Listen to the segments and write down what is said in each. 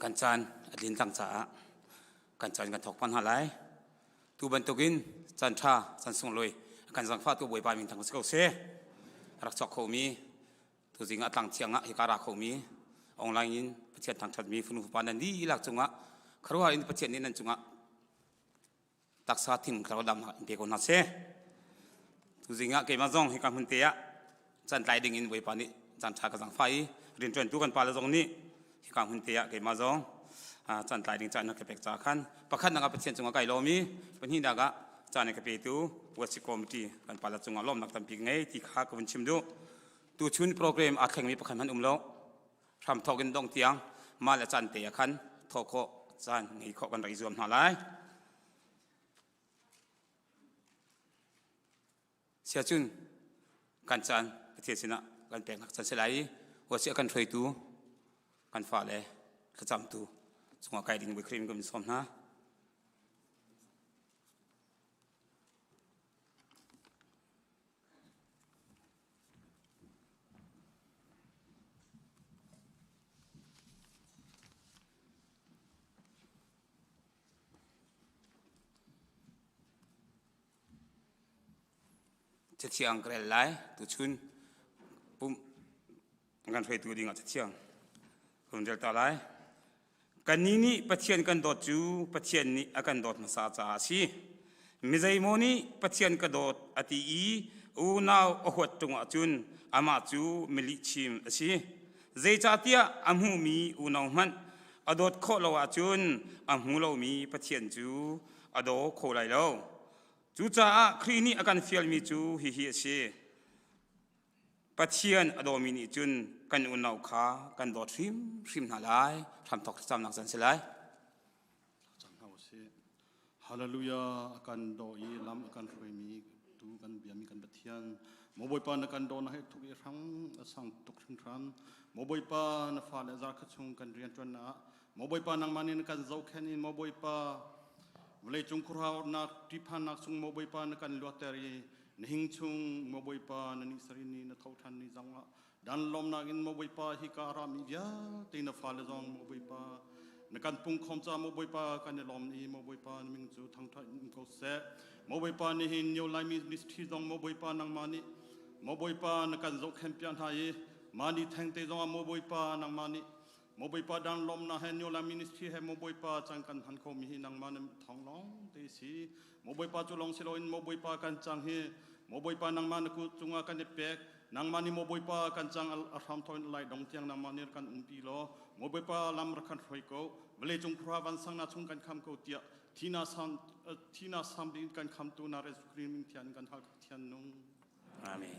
กันจานอดินตั้งจ่ากันจานกันถกปัญหาไรตัวบรรทุกินจันทราจันทรงลอยกันสังฟ้าตัวบวยปามินทางสกอเซรักษาเขามีตัวจริงอ่ะตั้งเชียงอ่ะฮิการาเขามีออนไลน์ประเทศทางชาติมีฟุนฟุปานันดีหลักจงอ่ะครัวอินประเทศนี้นั่นจงอ่ะตักษาทิ้งคราวดำอินเดียคนนัดเซตัวจริงอ่ะเกี่ยมาจงฮิการหุ่นเตียจันไตดิ่งอินบวยปานี้จันทรากับสังฟ้าเรียนจนตัวกันปาละจงนี้ฮิการหุ่นเตียเกี่ยมาจงจันไตดิ่งจันนักเก็บจากขันประคันนักประเทศจงอ่ะไก่ลมีเป็นหินดากะจานในกระเป๋าตัววัชคอมตีกันปาลจงอารมณ์นักทำพิงไงที่ข้าก็เป็นชิมดูตัวชุนโปรแกรมอาแข่งมีประคันมันโลทำทอกันดองเตียงมาละจันเตียขันทอโคจานไงข้อกันไรรวมหาไรเสียชุนกันจานประเทศสินะกันแปลงหักจันเสลายวัชกันถอยตัวกันฝ่าเลยขจำตัวจงอาไก่ดิ่งบุครีมก็มีสมนะจะเชียงกระไรตัวชุนปุ่มกันไฟตัวดิ่งอ่ะจะเชียงคนเดียวต่อไรกันนี้ปัจเจียนกันโดดจูปัจเจียนนี้อากันโดดมาสาจ่าสิมิใจโมนี่ปัจเจียนกันโดดอติอีอูนาวอหดจงอาจุนอามาจูมิลิชิมสิใจจ่าเตียอามูมีอูนาวมันอโดดโคลาวาจุนอามูเรามีปัจเจียนจูอโดโคไลเราจูจ่าครีนี่อาการฟิลมีจูฮิฮิเชปัจเจียนอโดมินิจุนกันอุณาวขากันโดดริมนาลายทำตอกจำนักสันเสลายจังเอาเสฮาเลลูยากันโดยลำกันรวยมีตูกันเบียมีกันบัดเทียนโมบอยปานกันโดนให้ทุกครั้งสั่งทุกครั้งโมบอยปานฟ้าและจากขชงกันเรียนจนนะโมบอยปานังมันกันเจ้าแค่นี้โมบอยปาเวลาจงคราวนักที่พานักสุงโมบอยปานกันลวดเตรีนหิงชุงโมบอยปานนิสรินีนเท่าทันนิจังละดันลมนักอินโมบอยปาฮิการามิยาตีนฟ้าและจงโมบอยปานกันปุ่งคอมจาโมบอยปากันลมนี้โมบอยปานมิงจูทั้งทันก็เสโมบอยปานี่หินโยไลมินิสที่จงโมบอยปานังมานี่โมบอยปานกันจงเข้มเปียนหายมานี่แทงเตจงโมบอยปานังมานี่โมบอยปาดันลมนะเฮนโยไลมินิสที่เฮโมบอยปาจังกันหันคอมีหินังมานี่ท้องน้องเตสีโมบอยปาจุลงสิโลอินโมบอยปากันจังเฮโมบอยปานังมานี่กูจุงอากันเปกนางมานี่โมบอยปากันจังอัลฮัมทอยน์ไลดงเตียงนางมานี่กันปีโลโมบอยปาลำรักกันรวยโกเวลาจงคราวันสังนาชงกันคำโกเตียที่นาสัมดินกันคำตูนาเรสุครีมิงเทียนกันฮักเทียนนุ่งอาเมน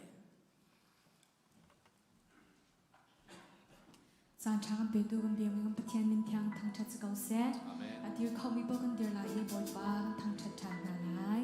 จานทางเป็นตัวกันเดียวมีกันปะเทียนมินทางทางชัดสกาวเซตอาทิตย์เขามีบอกกันเดียวหลายบอยฟ้าทางชัดชัดนาลาย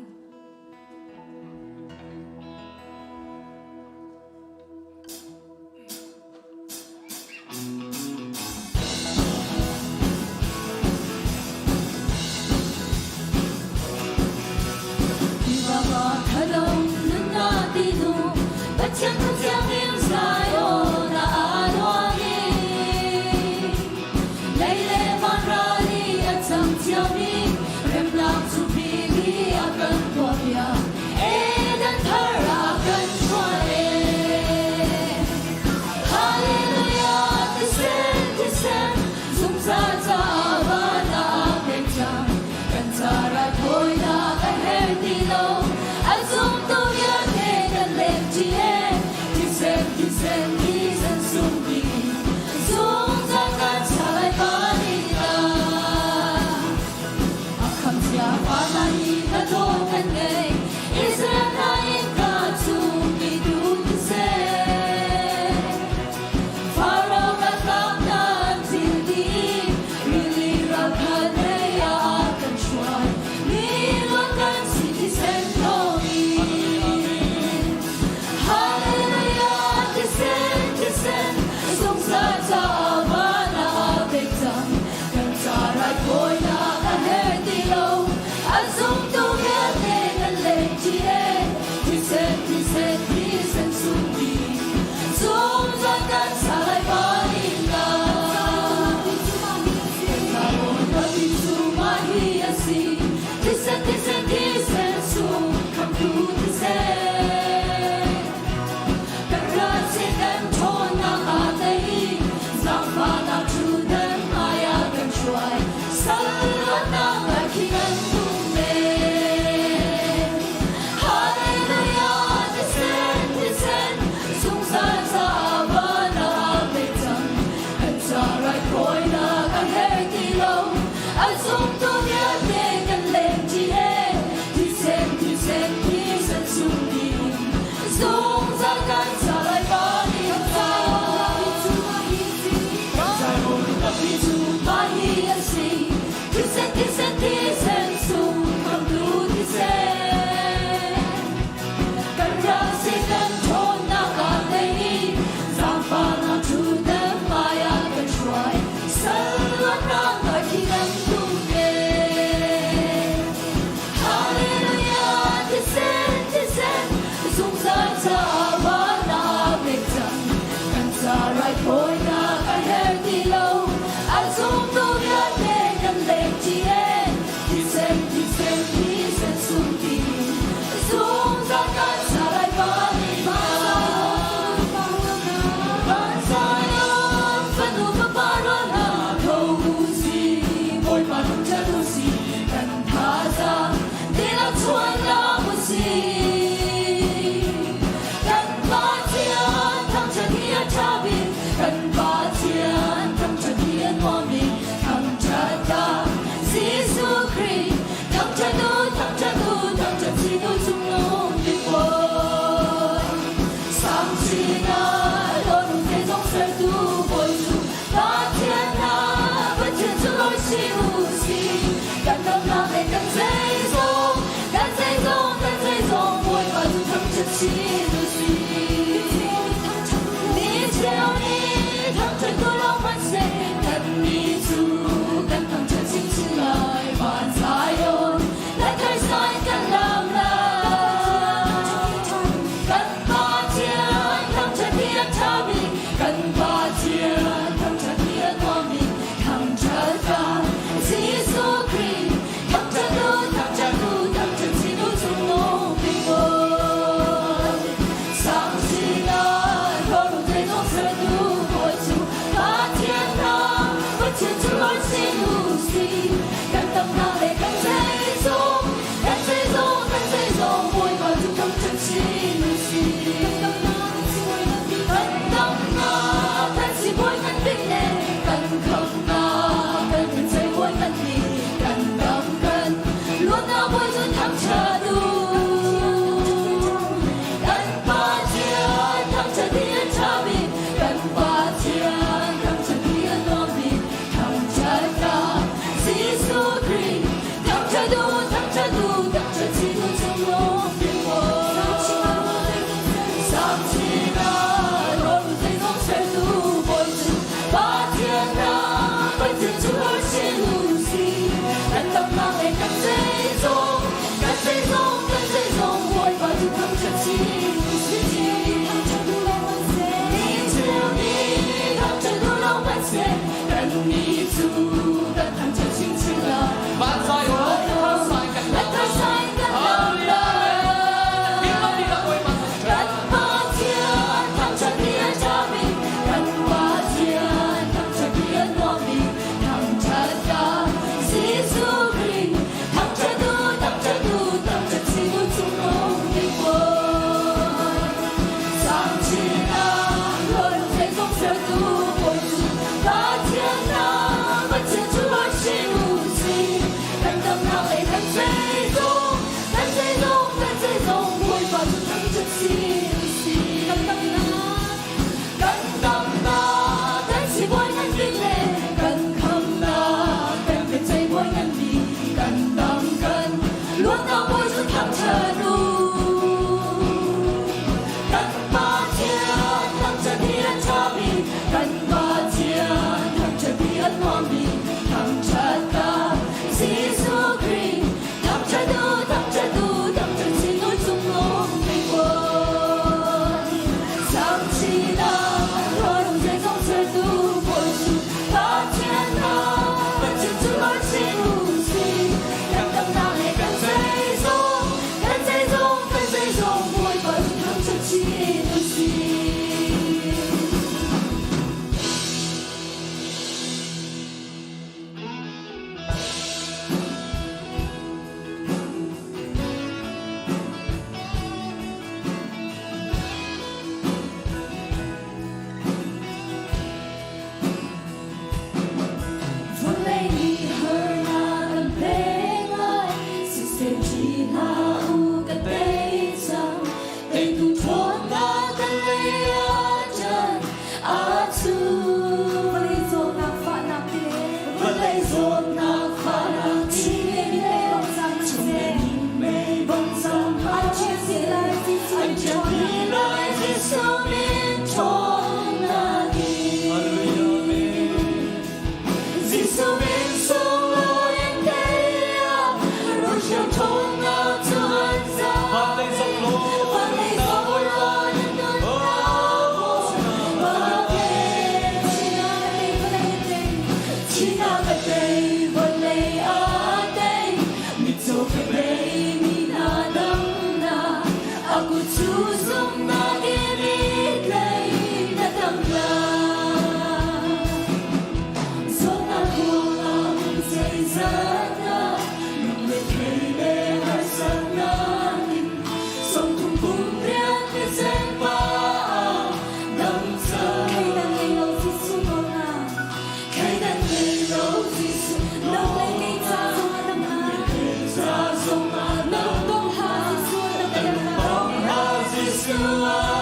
Yeshua.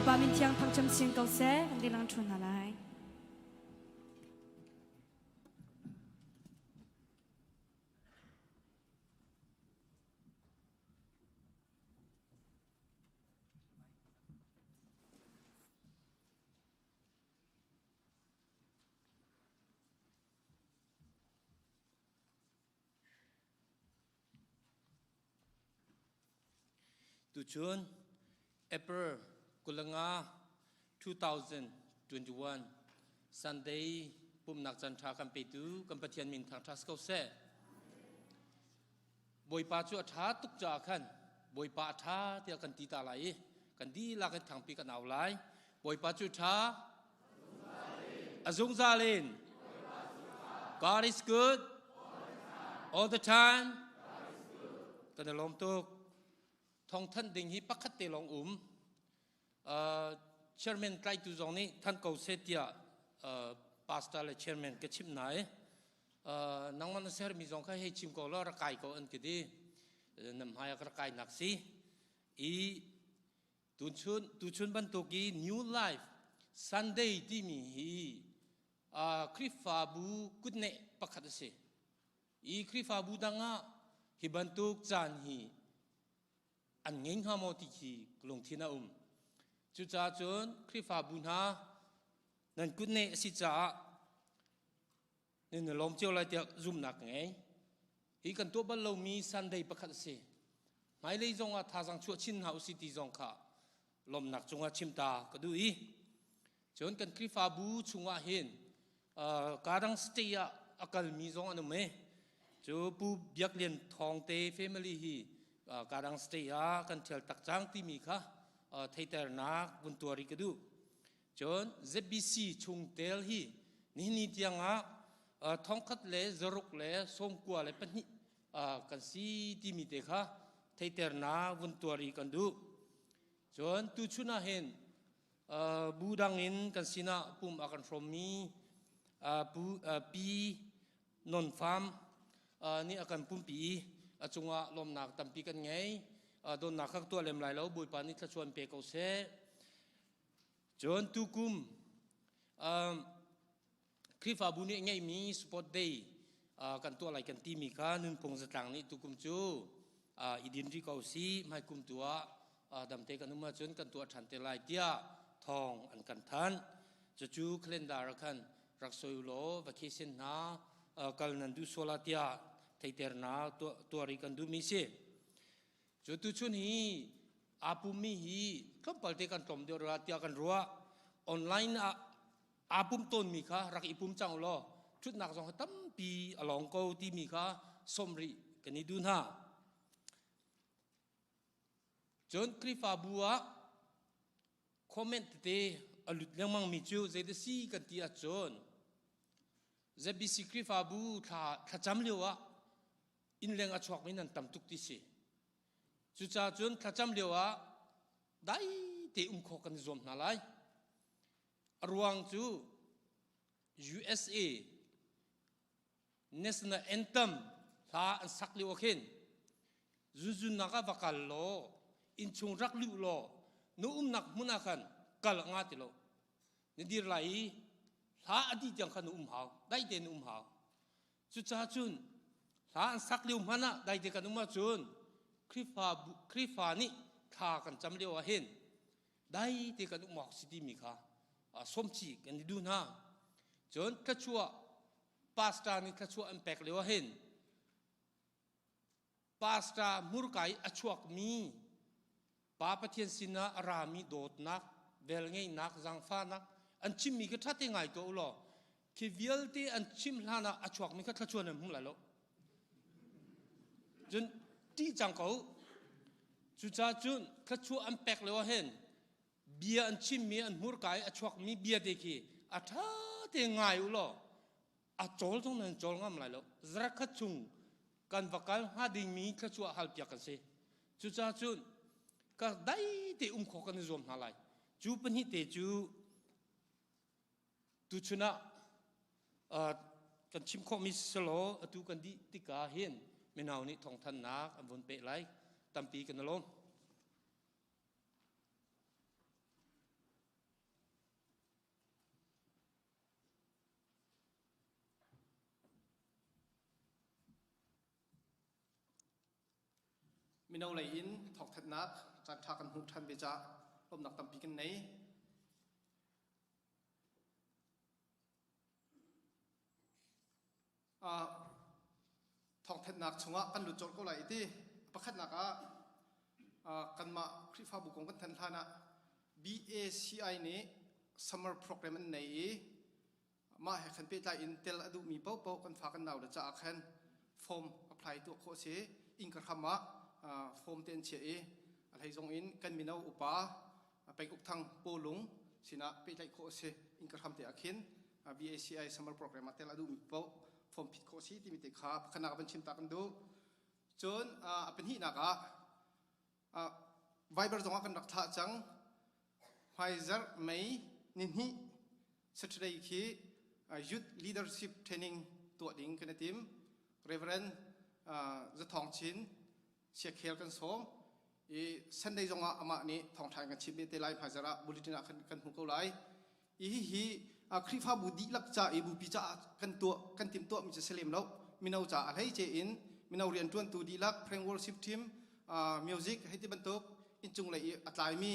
Ba min thiang thang cham sing kau se ang dilang chun halai. Tu chun April Kulanga 2021 Sunday Pumnak Jantra Kampetu Kampatian Min Thang Tasko se Boy pa chu atha tuk ja khan Boy pa atha tia kan ti ta lai kan di la kan thang pi kan aw lai Boy pa chu tha Azung Zalin God is good all the time kan lom tuk Thong thân đình hi bắc khát tê long chairman try tu zong ni than cầu se tia pastor le chairman ke chim nai nang man ser mi zong kha he chim ko lo ra kai ko an ke di nam hai ra kai nak si I tu chun ban to ki new life Sunday ti mi hi krifa bu kut ne pakhat se I krifa bu danga hi ban tuk chan hi anh nghe ha mô tì chi lồng thiên na chú cha chốn khi phá bùn ha nên cút nệ si cha nên lom chiêu lại tiệc zoom nạc nghe hi kan to bal lo mi Sunday pakhat se mai lei zonga tha jang chu chin hau city zong kha lom nak chunga chimta ka du i chon kan krifa bu chunga hen karang stay akal mi zong anu me chu pu biak lian thong te family hi karang stay kan thel tak chang ti mi kha theiter nak bun tuari ka du chon ZBC chung tel hi ni tianga thong khat le zaruk le som kwa le pani kan si ti mi te kha theiter na bun tuari kan du chon tu chuna hen budang in kan sina pum akan from mi pi non farm ni akan pum pi achunga lom nak tampi kan ngai don nak khak to lem lai lo bui pa ni tha chuan pe ko se chon tu kum krifa bu ni ngai mi sport day kan to lai kan ti mi kha nun pong zatang ni tu kum chu idin ri ko si mai kum tua dam te kan ma chon kan to than te lai tia thong an kan than chu calendar kan rak soi lo vacation na kal nan du sola tia theiter na to ri kan du mi se chu tu chun hi apu mi hi kam palte kan tom de ra tia kan ruwa online apum ton mi kha rak ipum chang lo chut nak jong tam pi along ko ti mi kha somri kan ni du na chon krifa bua comment te alut lemang mi chu ze de si kan ti a chon ze bi si krifa bu tha cham lewa in leng a chok min an tam tuk ti si chu cha chon tha cham lewa dai te kho kan zom na lai arwang chu USA national anthem tha an sak lewa khin zuzun naka vakal lo in chung rak lu lo no nak muna khan kal nga ti lo ni dir lai tha adi jang khan hau dai te hau chu cha chun tha an sak liu mana dai te kan chun krifa ni tha kan cham lewa hen dai te kan city mi kha som chi kan du na chon kachua pasta ni kachua impact lewa hen pasta murkai achuak mi pa pathian sina arami dot nak vel ngei nak zangfa nak an chim mi ka thate ngai to lo ki vialte an chim hlana achuak mi ka thachuan hum la lo jun ti chang ko chu cha chun khachu an pek lewa hen bia an chim mi an mur kai achuak mi bia de ki a tha te ngai u lo a chol thong nan chol ngam lai lo zra khachung kan vakal ha ding mi khachu hal pya kan se chu cha chun ka dai te kho kan zom na lai chu pani te chu tu chuna kan chim kho mi selo atu kan di tika hen menaw ni thong than nak an von pe lai tampi kan lom Minau lai in thok that nak chan tha kan hu than be cha lom nak tam pi kan nei thok that nak chunga kan lu chol ko lai ti pakhat nak kan ma khrifa bu kong kan than thana BACI ni summer program an nei ma he khan pe ta in tel adu mi pau pau kan fa kan naw da cha khan form apply to kho se in ka khama form ten che alhai zong in kan minau upa pai uk thang polung sina pe tai kho se in ka kham te akhin BACI summer program tel adu mi pau form phit kho si ti mi te kha khana ban chim ta kan do chon apen hi na ka viber zong kan rak tha chang Pfizer mai nin hi Saturday ki youth leadership training to ding kan team Reverend Zathong Chin Sheikh Hel kan som Sunday zonga ama ni thong thai kan chim te lai Pfizer bulletin kan hu ko lai hi khrifa budi lak cha bu pi cha kan tim to mi cha selem lo minau cha alhai che in minau rian tuan tu di lak prank worship team music heti bantok in chung lai atlai mi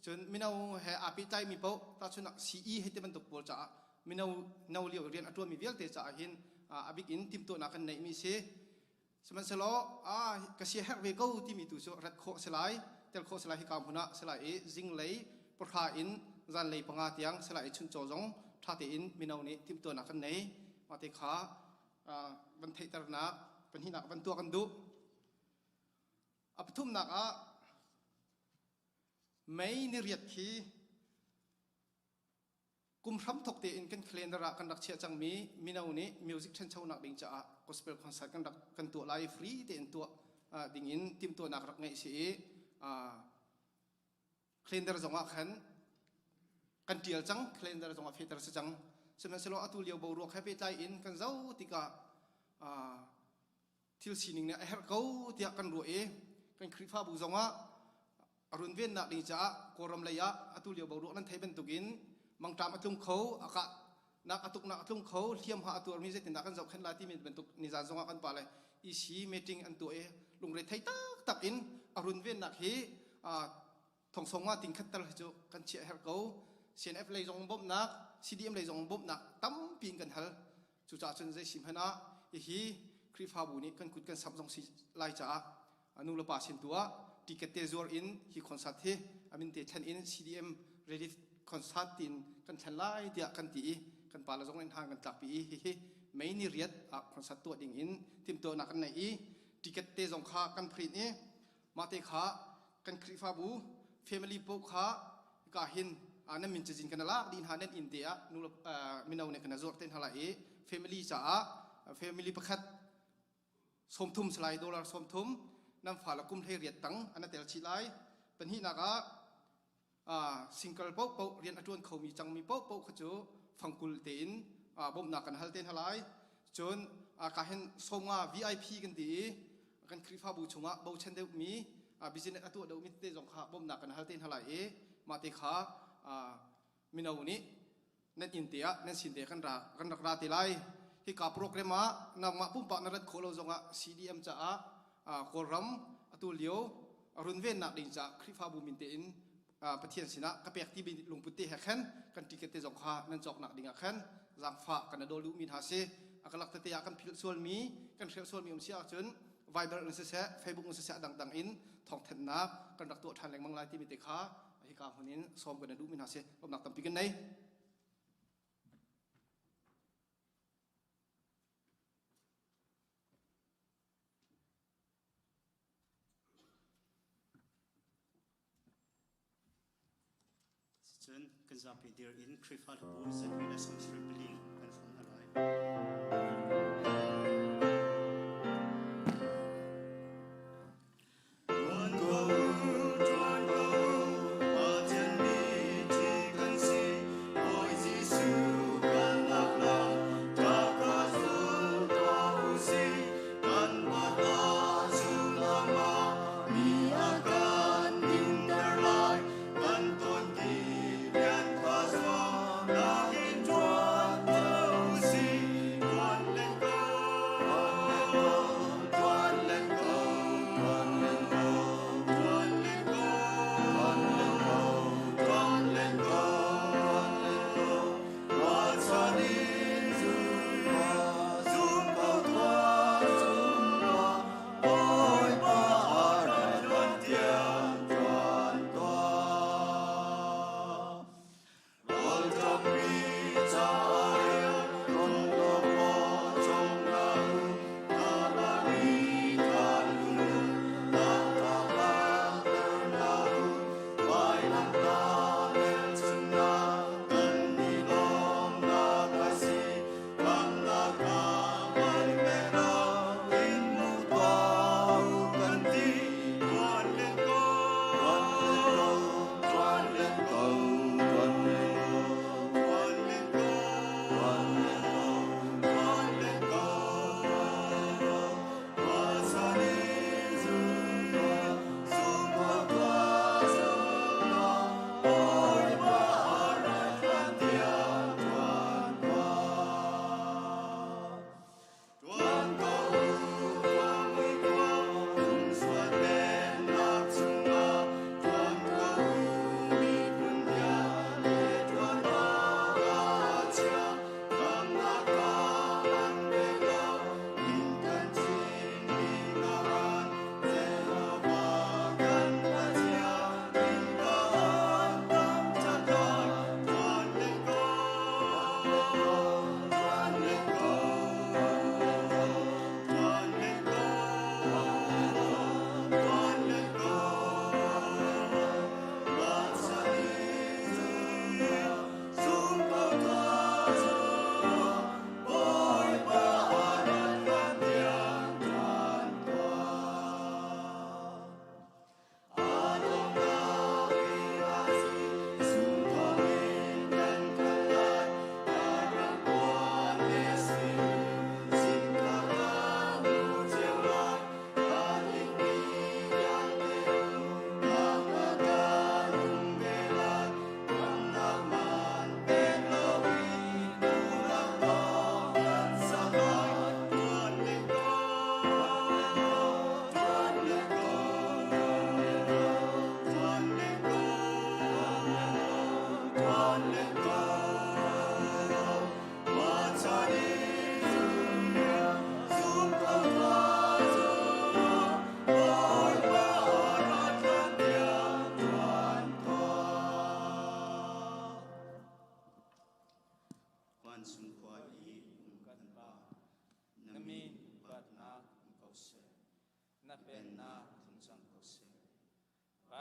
chun minau he api tai mi po ta chuna CE heti bantok pol cha minau nau liu rian atwa mi vel te cha hin abik in tim to na kan nei mi se semen selo kasih hak wego ti mi tu so rat kho selai tel kho selai kam huna selai jing lei porha in zan lei panga tiang selai chun cho jong tha te in minau ni tim to na kan nei mate kha ban thei tar na ban hi nak ban tu kan du apthum nak a mai ni riat khi kum thram thok te in kan calendar a kan dak chia chang mi minau ni music chen chau nak ding cha gospel concert kan dak kan tu live free te in tu ding in tim tu nak rak ngai si calendar zonga khan kan tial chang calendar zonga feature sa chang semen selo atu liao bo ro khape tai in kan zau tika thil sining ne her ko tia kan ro kan khrifa bu zonga arun ven na ding cha koram leya atu liao bo ro nan thai ben tukin mang tam atlum kho aka nak atuk nak atlum kho thiam ha atu armi je tin kan zau khan la ti min ben tuk ni za zonga kan pa le I si meeting an tu lung re thai tak in arun ven nak hi thong songa ting khatal chu kan che her ko CNF lei zong bom nak CDM lei zong bom nak tam pin kan hal chu cha chun je sim hana hi khrifa bu ni kan kut kan sam jong si lai cha anu la pa sin tua ticket te zor in hi concert he amin te than in CDM ready concert tin kan than lai dia kan ti kan pa la zong in hang kan tak pi hi mai ni riat concert tu ding in tim to nak kan nei ticket te zong kha kan print ni ma te kha kan khrifa bu family po kha ka hin ana min chajin kana lak din hanen india nu minau ne kana zor ten hala family cha family pakhat somthum slai dollar somthum nam phala kum thei riat tang ana tel chi lai pan hi naka single po po rian atun khomi changmi po po khachu phangkul te in bom na kan halten halai chon ka hen songa VIP kan ti kan khrifa bu chunga bo chen de mi business atu do mi te jong kha bom na kan halten halai ma te kha minau ni net india net sinde kan ra ti lai hi ka program a na ma pum pa na rat kholo zonga CDM cha koram atu lio arun ven na ding cha khrifa bu min te in pathian sina ka pek ti bin lungputi ha khan kan ticket te jong kha nan chok nak ding a khan jang fa kan do lu min ha se akalak te ya kan phil sol mi kan phil sol mi sia chun Viber se se Facebook se dang dang in thong then na kan dak to than leng mang lai ti mi te kha hi ka hunin som kan du min ha se lom nak tam pi kan nei Chen kan Zarhpi dear in khrifa bu zat ila sam Zarhpi kan from halai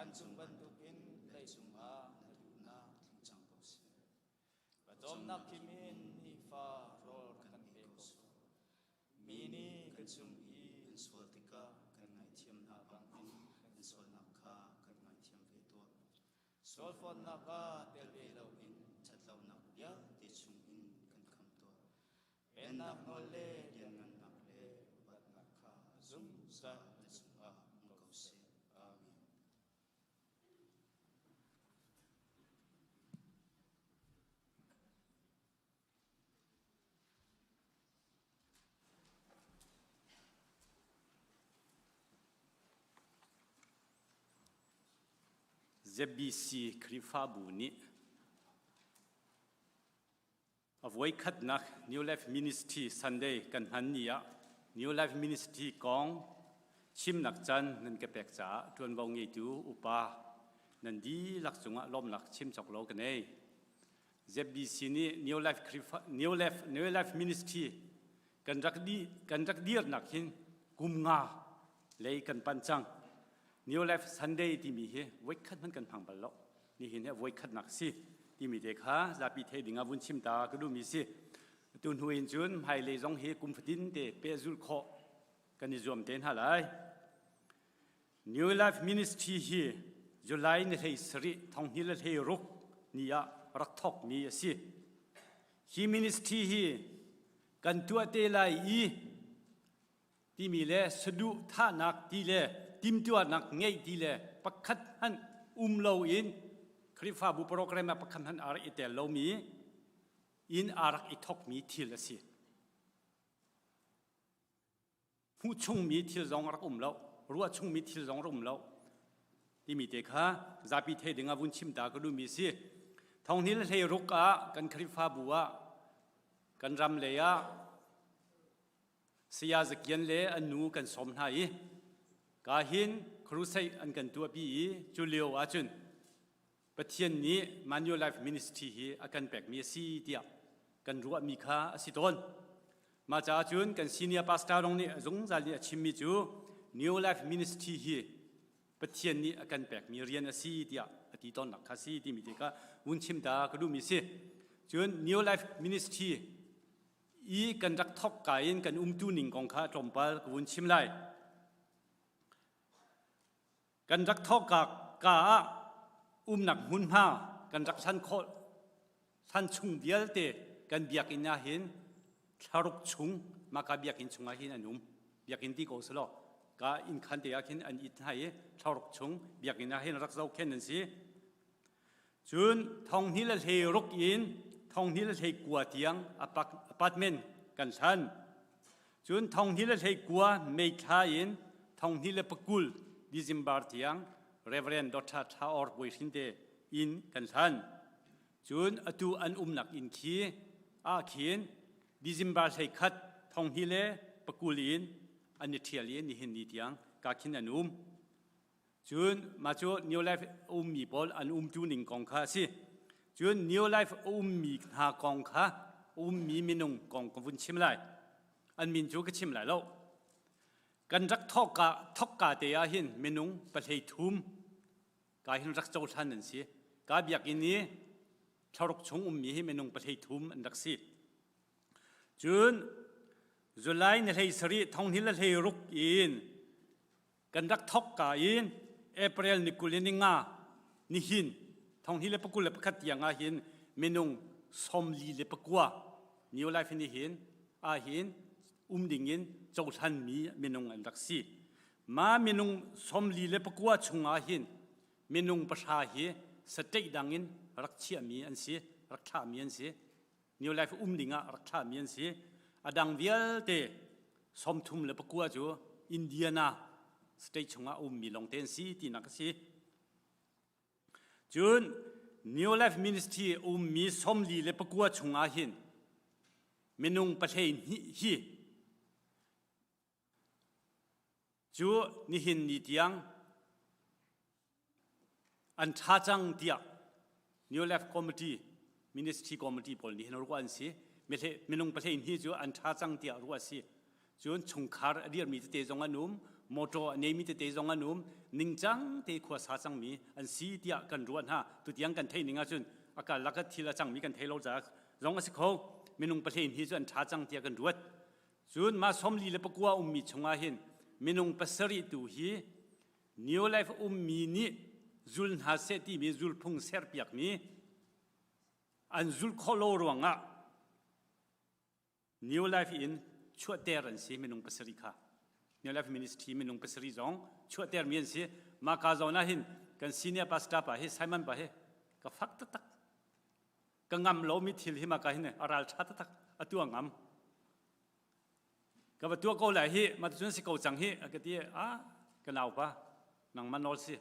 กันจุงบันตุกินได้จุงอานาดูนาจังกุศกระจอมนักขิมินฮิฟ้ารอกันเบกสมีนี่กันจุงอีสวติกากันไงเทียมนาบังอินกันสวนักข้ากันไงเทียมเวตัวสวฟอนนักข้าเตลเวลาอินชัดเหล่านักยาติจุงอินกันคำตัวเป็นนักโนเลเดียนนักเลบัดนักข้าจุงซาและจุงอาเกาเซอาเมนZBC คริฟาบูนี้เอาไว้คัดนัก New Life Ministry Sunday กันหันนี้ New Life Ministry กองชิมนักจันนั่นก็แปลกจ๋าทวนบองยีดูอุปานั่นดีหลักสูงล้อมหลักชิมจอกโลกันเอง ZBC นี้ New Life Ministry กันรักดีนักหินกุมงาเลยกันปันจังNew Life Sunday ที่มีเหไว้คัดมันกันพังบลล์นี่เห็นไว้คัดนักสิที่มีเด็กฮะจะพิเทดิ่งอาวุธชิมตาก็ดูมีสิตุนหัวอินจุนให้เลยจงเหกุมฟดินเตเปซุลโคกันนิจวมเต็นหาไล New Life Ministry ฮีจุลัยนี่ให้สริทองฮิลให้รุกนี่ยรักทอกมีสิฮี Ministry ฮีกันตัวเตลัยอีที่มีเล่สะดุท่านักที่เล่ทิมตัวนักเงยดีเลยปักขัดหันเราอินคริฟาบุโปรแกรมปักขัดหันอารักอิเตลเรามีอินอารักอิทอกมีทีละสิผู้ชงมีทีละสองรักเรารัวชงมีทีละสองรักเราที่มีเด็กฮะจะพิเทดึงอาวุธชิมตาก็ดูมีสิทองนี้ละเทรุกะกันคริฟาบัวกันรำเลยะเสียสกินเลยอันนูกันสมหายกาหินครูใส่อันกันตัวปีจุเลียวอาจุนประเทศนี้มันยูไลฟ์มินิสทรีอากันแปลกมีสีเดียกันรัวมีค่าสิตนมาจากจุนกันซีเนียพาสตาร์ตรงนี้จงจะเรียกชิมมิจูนิวไลฟ์มินิสทรีประเทศนี้อากันแปลกมีเรียนสีเดียอดีตอนนักข่าวสีที่มีเด็กวุ้นชิมตากระดูมีสิจุนนิวไลฟ์มินิสทรีอีกันรักทอกกายกันตูนิงของข้าจอมปาลกวุ้นชิมไลกันรักทอกกาหนักหุ่นผ้ากันรักชันโคชันชุงเดียลเตกันเบียกินอาหินชารุกชุงมากาเบียกินชุงอาหินอันเบียกินที่โกสโลกาอินคันเตียกินอันอิทไฮชารุกชุงเบียกินอาหินรักเจ้าเข็นนั่นสิจุนทองนี้ละเทรุกอินทองนี้ละเทกัวเตียงอพาร์ตเมนต์กันชันจุนทองนี้ละเทกัวเมฆาอินทองนี้ละปกุลดิซิมบาร์ที่ยังเรเวอเรนดอทชาออร์บุยสินเดอินกันทันจุนอตูอันนักอินคีอาคินดิซิมบาร์ให้คัดทองฮิเลปกุลินอันนี้เทียลีนี่เห็นนี่ที่ยังกาคินอันจุนมาจูนิวไลฟ์มีบอลอันจูนิงกองข้าสิจุนนิวไลฟ์มีหากองข้ามีมินุงกองกุนชิมไลอันมินจูก็ชิมไลแล้วกันรักทอกกาเตียหินเมนุงประเทศทุ่มกาหินรักเจ้าท่านนั่นสิกาเบียกินนี้ชาวรกชงมีให้เมนุงประเทศทุ่มอันรักสิจุนจุลัยในเทศรีทองหินและเทรุกอินกันรักทอกกาอินเอเปริลนิกุลินิงานิหินทองหินและปกุลและปคัดยังอาหินเมนุงสมลีและปกัวนิวไลฟ์นิหินอาหินดิ่งยินเจ้าท่านมีเมนุงอันรักสีมาเมนุงสมลีเลปกัวชงอาหินเมนุงประชาฮีสเต็กดังยินรักเชียมีอันสีรักชามีอันสีนิวไลฟ์ดิ่งอ่ะรักชามีอันสีอดังเวียลเตสมทุมเลปกัวจูอินเดียนาสเต็กชงอามีลงเทนสีที่นักสีจุนนิวไลฟ์มินิสทรีมีสมลีเลปกัวชงอาหินเมนุงประเทศฮีจูนิหินนิตยังอันท่าจังเดีย New Life Committee Ministry Committee พอนี่เห็นรู้ว่าอันสิไม่ลงประเทศนี้จูอันท่าจังเดียรู้ว่าสิจูนชงคาร์เดียมีเตจงอันนุ่ม โมโตเนมิเตจงอนุมนิงจังเตขวาสาจังมีอันสีเดียกันรวนฮะตุเตียงกันเทนิงอาจุนอากาศลักทีละจังมีกันเทโลจากรองอสิโคเมนุงประเทศฮิจุนชาจังเตียกันรวดจุนมาสมลีเลปกัวมีชงอาหินเมนุงปัสริตูฮีนิวไลฟ์มีนี่จุลหาเซตีมีจุลพุงเซอร์เปียกมีอันจุลโคโลรวงะนิวไลฟ์อินชัวเตอรันซีเมนุงปัสริค่ะนิวไลฟ์มินิสทรีเมนุงปัสริจงชัวเตอร์มีนซีมาคาโซนาหินกันซีเนียปัสตาปะเฮไซมันปะเฮก็ฟักตักก็งำโลมิทิลหิมากันเนี่ยอาราลชาตักอตัวงำก็ว่าตัวก็เลยฮิมาจุนสิโกจังฮิก็ที่ก็น่าปะนังมันนอลสิ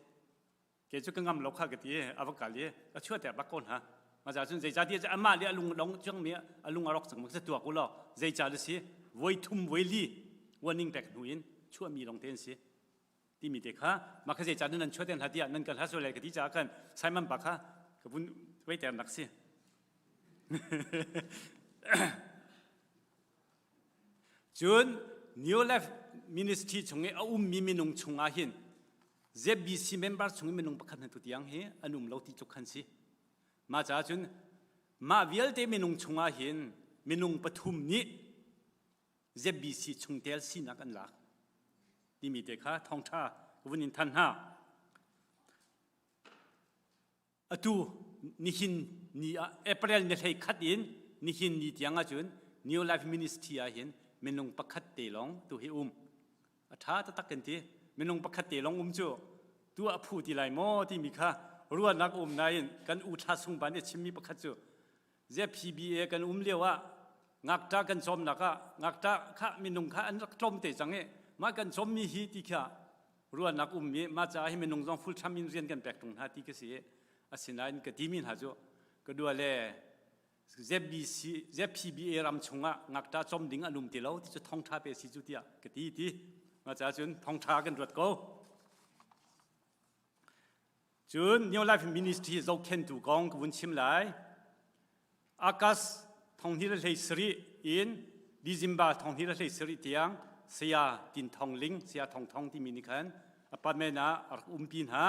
เกี่ยวกับงำโลกะก็ที่อวกาศเลยก็ช่วยแต่บักคนฮะมาจากจุนใจจ่าที่จะอามาเลี้ยลุงลงจังเมียลุงอรกสังมันจะตัวกูหรอใจจ่าเลยสิไว้ทุ่มไว้ลีวันนิ่งแบกหนุนช่วยมีลงเต้นสิที่มีเด็กฮะมาแค่ใจจ่านั่นช่วยเต้นหาที่นั่นกันฮะส่วนใหญ่ก็ที่จ่ากันใช้มันบักฮะก็บุญไว้แต่หนักสิจุน New Life Ministry ชงเอมีมินุงชงอาหิน ZBC member ชงมินุงประคันตุติยังเฮอนุมเราที่จุกันสิมาจากจุนมาวิลเตมินุงชงอาหินมินุงปฐุมนี้ ZBC ชงเตลสินักันลักที่มีเด็กฮะทองท่าวันนินทันฮะอตูนิหินนี่เอเปริลเนี่ยให้ขัดอินนิหินนี่ที่ยังอาจุน New Life Ministry อาหินเมนุงประคัดเตลองตัวให้ท้าตักกันทีเมนุงประคัดเตลองจู่ตัวผู้ที่ไหลโมที่มีค่ารัวนักนายกันอุทัสุงบันเนี่ยชิมีประคัดจู่เจ็บ PBA กันเลี้ยวว่างักตากันชมนักงักตาข้าเมนุงข้าอันรักชมเตจังเอมากันชมมีฮีที่ข้ารัวนักมีมาจะให้เมนุงจงฟุลชามินเรียนกันแปลกตรงหาที่ก็เสียอาศินัยก็ที่มินหาจู่ก็ดูแลZPBA รำชงงักตาจอมดิ่งอนุมติเราที่จะท่องท่าไปสิจุดเดียกที่มาจากจุนท่องท่ากันรวดก็จุน New Life Ministry เราเข็นถูกกองกุนชิมไหลอากาศท่องที่เราเลยสรีอินดิจิมบาท่องที่เราเลยสรีเตียงเสียตินท่องลิงเสียท่องที่มีนิคันอปาเมนาปินหา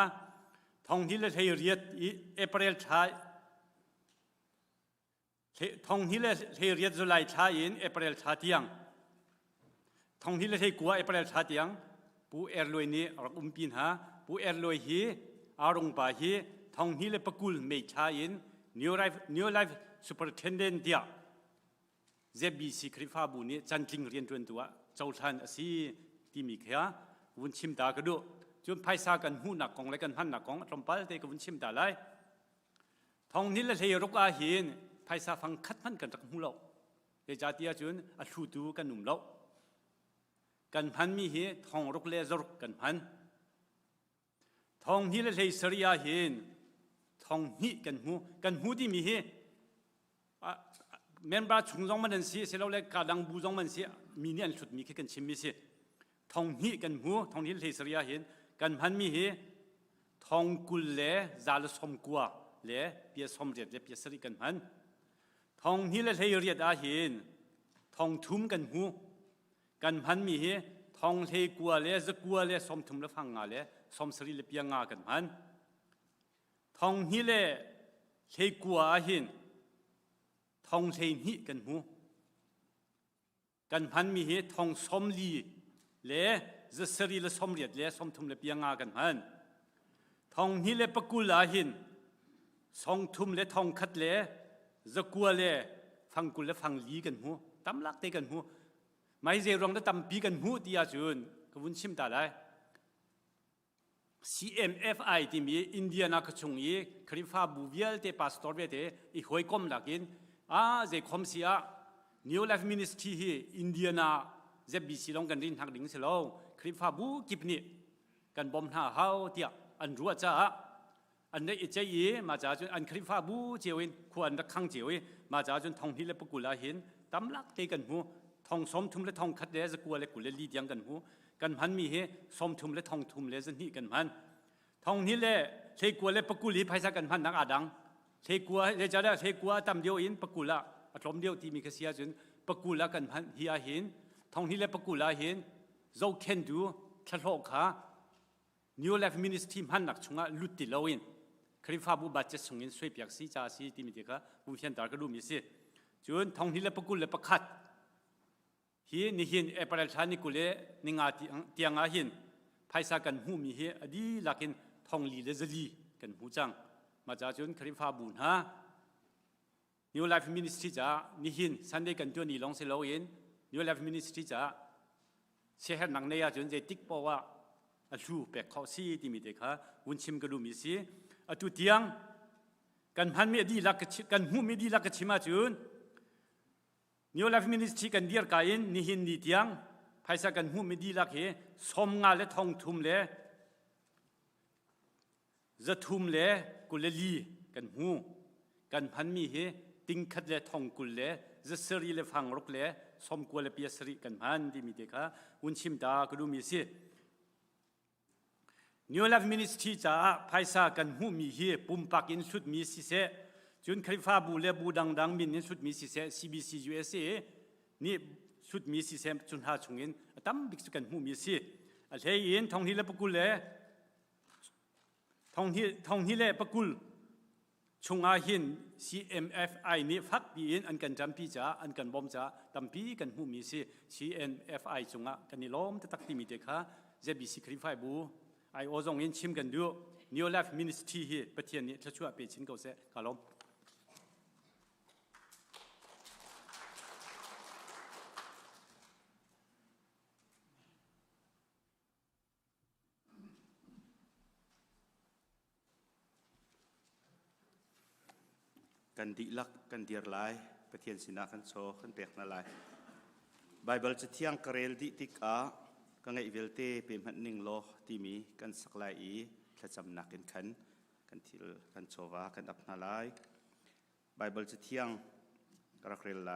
ท่องที่เราเลยเรียดเอเปริลชายท่องที่เราเรียนจุลัยชาอินเอเปริลชาเตียงท่องที่เรากัวเอเปริลชาเตียงปูเอร์ลอยนี่รักปินหาปูเอร์ลอยฮีอารมณ์บาฮีท่องที่เราปกุลเมชาอิน New Life Superintendent เดีย ZBC คริฟาบุนี่จันทิงเรียนจนตัวเจ้าท่านสีที่มีเขียวุ้นชิมตากระดูจนไพศากันหูหนักกองและกันหันหนักกองตรมปัลเตกับวุ้นชิมตาไลท่องที่เรารักอาหินไพศาฟังคัดมันกันจากหูเราเดจาติอาจุนอัดชูดูกันหนุ่มเรากันพันมีเหตุทองรุกเลซรุกกันพันทองที่เราเลยสริยาเห็นทองนี้กันหูที่มีเหตุเมนบาชุงจงมันนั่นสิเสเราเลยกาดังบูจงมันสิมีเนี่ยสุดมีแค่กันชิมมีสิทองนี้กันหูทองที่เราเลยสริยาเห็นกันพันมีเหตุทองกุลเลจาลสมกัวเลเปียสมเรียดเลเปียสริกันพันทองที่เราเรียดอาหินทองทุ่มกันหูกันพันมีเหทองเทกัวเลจะกัวเลสมทุ่มและฟังงาเลสมสรีเลเปียงากันพันทองที่เราเทกัวอาหินทองเทนิกันหูกันพันมีเหทองสมลีเลจะสรีเลสมเรียดเลสมทุ่มเลเปียงากันพันทองที่เราปกุลอาหินสองทุ่มเลทองคัดเลจะกัวเลยฟังกุลและฟังลีกันหูตำลักเตกันหูไม่เจรองและตำปีกันหูที่อาจุนกวุ้นชิมตาได้ CMFI ที่มีอินเดียนักชงยีคริฟาบูเวลเตปาสตอร์เวเตอีหอยคอมลักินเจคอมเสีย New Life Ministry ฮีอินเดียนาเจบีซีลงกันรินทางดิ่งเสลาวคริฟาบูกิบนี่กันบอมหน้าเฮาเตียอันรัวจ้าอันนี้เจยีมาจากจนอันคริฟาบูเจวินควรรักขังเจวิมาจากจนทองที่เล็บกุลาหินตำลักเตกันหูทองสมทุมและทองคัดเลจะกัวและกุลลีดยังกันหูกันพันมีเหสมทุมและทองทุมเลจะนี่กันพันทองนี้เล่เทกัวและปกุลีไพศากันพันนักอาดังเทกัวเลจะได้เทกัวตำเดียวอินปกุละอารมณ์เดียวที่มีกษียจนปกุละกันพันเฮียหินทองนี้เล่ปกุลาหินเราเข็นดู ทะโลกขาNew Life Ministry Hmannak chunga lutti lawin khrifa bu budget sungin soi piak si cha si ti mi te kha bu hian dar ka du mi si chun thong hi le pakul le pakhat hi ni hin April thani kule ninga tianga hin phaisa kan hu mi he adi lakin thong li le zali kan hu chang ma cha chun khrifa bun ha New Life Ministry cha ni hin Sunday kan tu ni long se lawin New Life Ministry cha se her nang ne ya chun je tik po wa a lu pe kho si ti mi te kha un chim ka lu mi si a tu tiang kan han mi di lak kan hu mi di lak chima chun New Life Ministry kan dir ka in ni hin ni tiang phaisa kan hu mi di lak he som nga le thong thum le za thum le kul le li kan hu kan han mi he ting khat le thong kul le za seri le phang rok le som ko le pia seri kan han ti mi te kha un chim da ka lu mi si New Life Ministry cha phaisa kan hu mi hi pumpak in sut mi si se chun khrifa bu le bu dang min in sut mi si se CBC USA ni sut mi si se chun ha chungin tam bik su kan hu mi si a thei in thong hi le pakul le thong hi le pakul chunga hin CMFI ni phak pi in an kan jampi cha an kan bom cha tampi kan hu mi si CMFI chunga kan ni lom ta tak ti mi te kha JBC khrifa bu ai ozong in chim kan du New Life Ministry hi pathian ni thachua pe chin ko se kalomกันดีลักกันเดียร์ไลประเทศสินากันโซกันเปกนาไลไบเบิลจะเที่ยงกระเรลดิติกาก็ไงเวลเต้เป็นมันนิ่งโลที่มีกันสักลายอีถ้าจำหนักกันขันกันทิลกันโซวากันอับนาไลไบเบิลจะเที่ยงกระเรลไล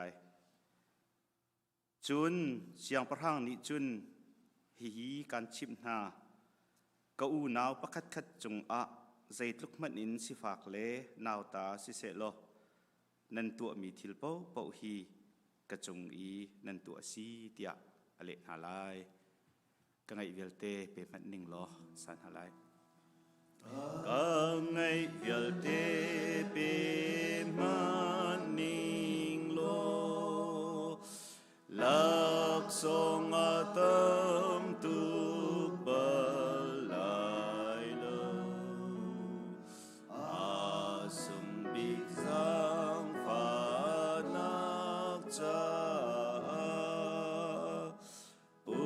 จุนเสียงประหังนิจุนฮีการชิมนาก็อูนาวประคัดคัดจงอะใจลุกมันอินสิฝากเล่นาวตาสิเสโลนันตัวมีทิลโปเปาฮีกระจงอีนันตัวซีเตียอเลนหาไลก็ไงเวลเตเป็นมันนิ่งโลสันหาไลก็ไงเวลเตเป็นมันนิ่งโลลักทรงอาตมตุบลายโลอาสมบิกสังฟานักจาปุ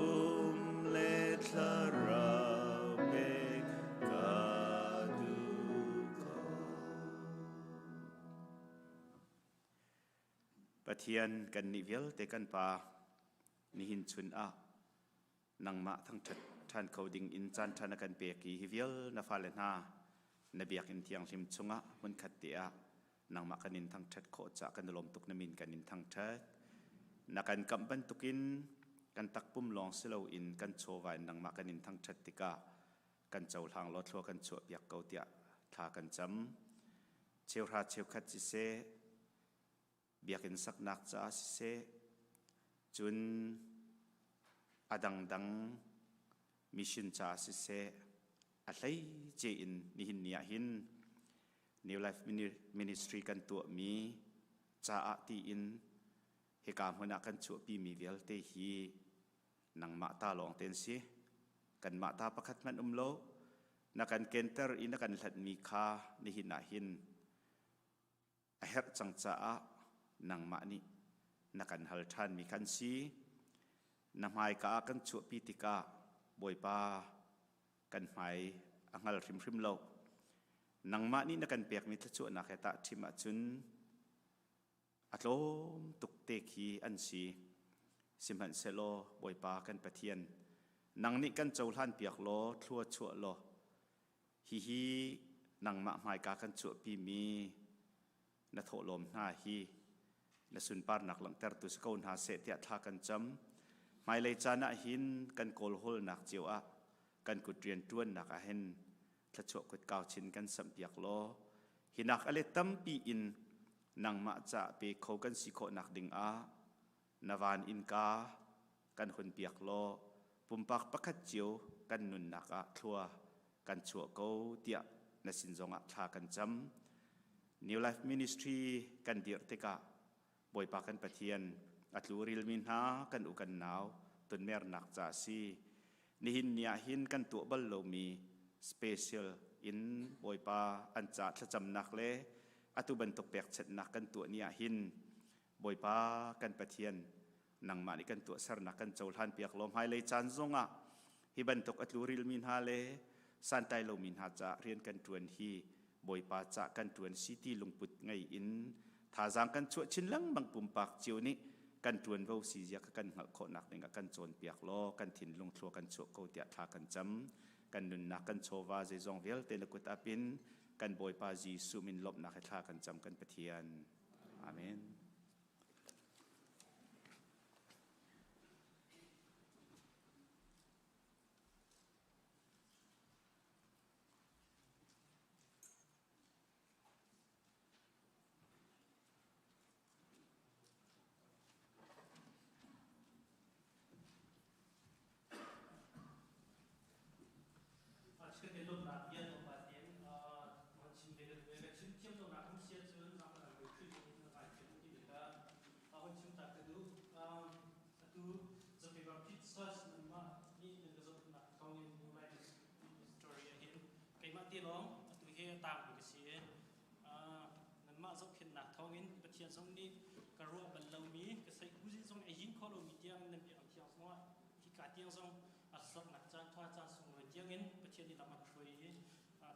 มเลทลาราเบกกาดูกปะเทียนกันนิเวลเตกันปานิหินชุนอะนังมาทั้งท่านเขาดิ่งอินจันทานกันเปียกีฮิเวลนาฟาเลนานาเบียกินเทียงลิมชงะมันขัดเตียนังมากันอินทั้งชัดโคจะกันลมตุกนามินกันอินทั้งชัดนักกันกำบันตุกินกันตักปุ่มลองเสลาอินกันโชว์ไว้นังมากันอินทั้งชัดติกากันเจ้าทางรถทัวกันโชว์เบียกเกาเตียทากันจำเชียวราเชียวขัดจิเซเบียกินสักนักจ้าจิเซจุนอดังมิชชันจ้าสิเซอะไรเจอินนิหินเนียหิน New Life Ministry กันตัวมีจ้าตีอินเหตุการณ์หัวหน้ากันชัวปีมีเวลเตฮีนังมาตาลองเต็นซีกันมาตาประคัดมันโลนักกันเกนเตอร์อินนักกันหลัดมีคานิหินนาหินเฮรจังจ้านังมานี่นักกันฮัลทันมีคันซีนำหายกากันชัวปีติกาบอยปากันหายอังฮัลริมโลนังมานี่นักกันเปียกมิทชัวนักตะทิมาจุนอัตโลมตุกเตกีอันซีสิมันเซโลบอยปากันปะเทียนนังนี่กันเจ้าล้านเปียกโลทัวชัวโลฮีนังมาหายกากันชัวปีมีนัทโถลมหน้าฮีและสุนปาร์นักหลังเตอร์ตุสกาวนาเสตียทากันจำไม่เลยจานะหินกันโกลโฮลนักเจียวอะกันกุดเรียนต้วนนักเห็นถ้าโชกุดเก่าชินกันสัมเปียกโลหินักอะไรตั้มปีอินนังมาจะไปเขากันสิโคนักดิ่งอานาวานอินกากันคนเปียกโลปุ่มปักปักขัดเจียว กันนุนนักทัวกันชัวกูเตียนสินจงท่ากันจำ New Life Ministry กันเดียร์ติกะบอยปากันปะเทียนอัตลูริลมินหากันอุกันนาวตุนเมรนักจ่าซีนิหินเนียหินกันตัวบัลโลมี special in บอยปาอันจ่าจะจำนักเลอตุบันตกแปกเช็ดนักกันตัวเนียหินบอยปากันปะเทียนนังมานิกันตัวสารนักกันโจลหันเปียกลมหายเลยจันทรงฮิบันตกอัตลูริลมินหาเลสันไตโลมินหาจ่าเรียนกันตวนฮีบอยปาจ่ากันตวนซิตี้ลุงปุดไงอินท่าจางกันชั่วชินลังบังปุ่มปากจิวนี้กันตวนเวาสีเจียกันหักโคนักเนี่ยกันโจนเปียกล้อกันถิ่นลงทัวกันชั่วเขาเตียท่ากันจำกันนุนนักกันโชวาเจจงเวลเตนกุตอาปินกันบอยปาจีสุมินลบนักท่ากันจำกันปะเทียนอาเมน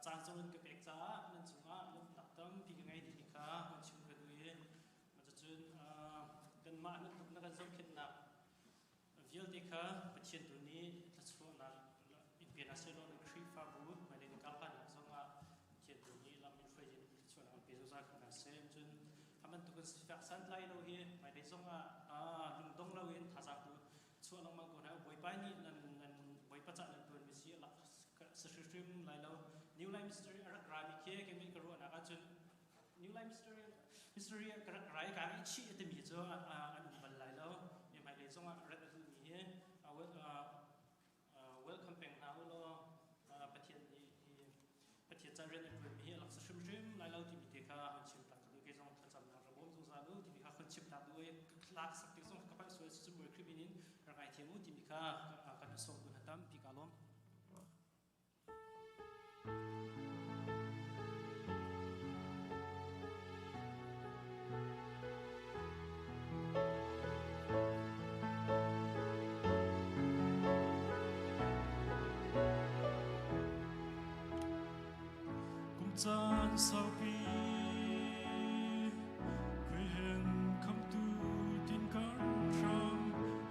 จางจงเก็บเอกจ้านั่นจุงลุกตักตั้มที่ไงดีค่ะมันชิมกันด้วยมันจะจุนกันมานั่นทุกนักจงขึ้นนักวิลดีค่ะประเทศตัวนี้จะช่วยนักอินเดียนาเซโลนครีฟาบูไม่ได้กับพันนักจงประเทศตัวนี้เราไม่เคยเห็นช่วยนักเป็นตัวจากนักเซมจุนทำมันตุกันสิฟักสันไลเราเห็นไม่ได้จงลุงดงเราเห็นท่าจากตัวช่วยนักมาก่อนนะบอยไปนี่นั่นบอยประจักษ์นั่นตัวมิเซียละสตรีมไลเราNew Life Mystery รักรายมีเค้กมีกระรู้นะก็จน New Life Mystery กระไรการชี้จะมีเจ้าอันอุบัติแล้วยังไม่ได้ส่งรัฐดูมีwelcome เป็นเอาแล้วประเทศจะเรียนอันเป็นมีหลักสูตรริมไล่เราที่มีเด็กข้าคนชิมตักดูกี่ส่งประจำระบบส่งสารดูที่มีข้าคนชิมตักด้วยคลาสสักที่ส่งกับไปส่วนสมุนครีมินินรายเทียมที่มีข้าการส่งดูหัดตั้มพิกาลมZarhpi Kuhen kam tu din kan ram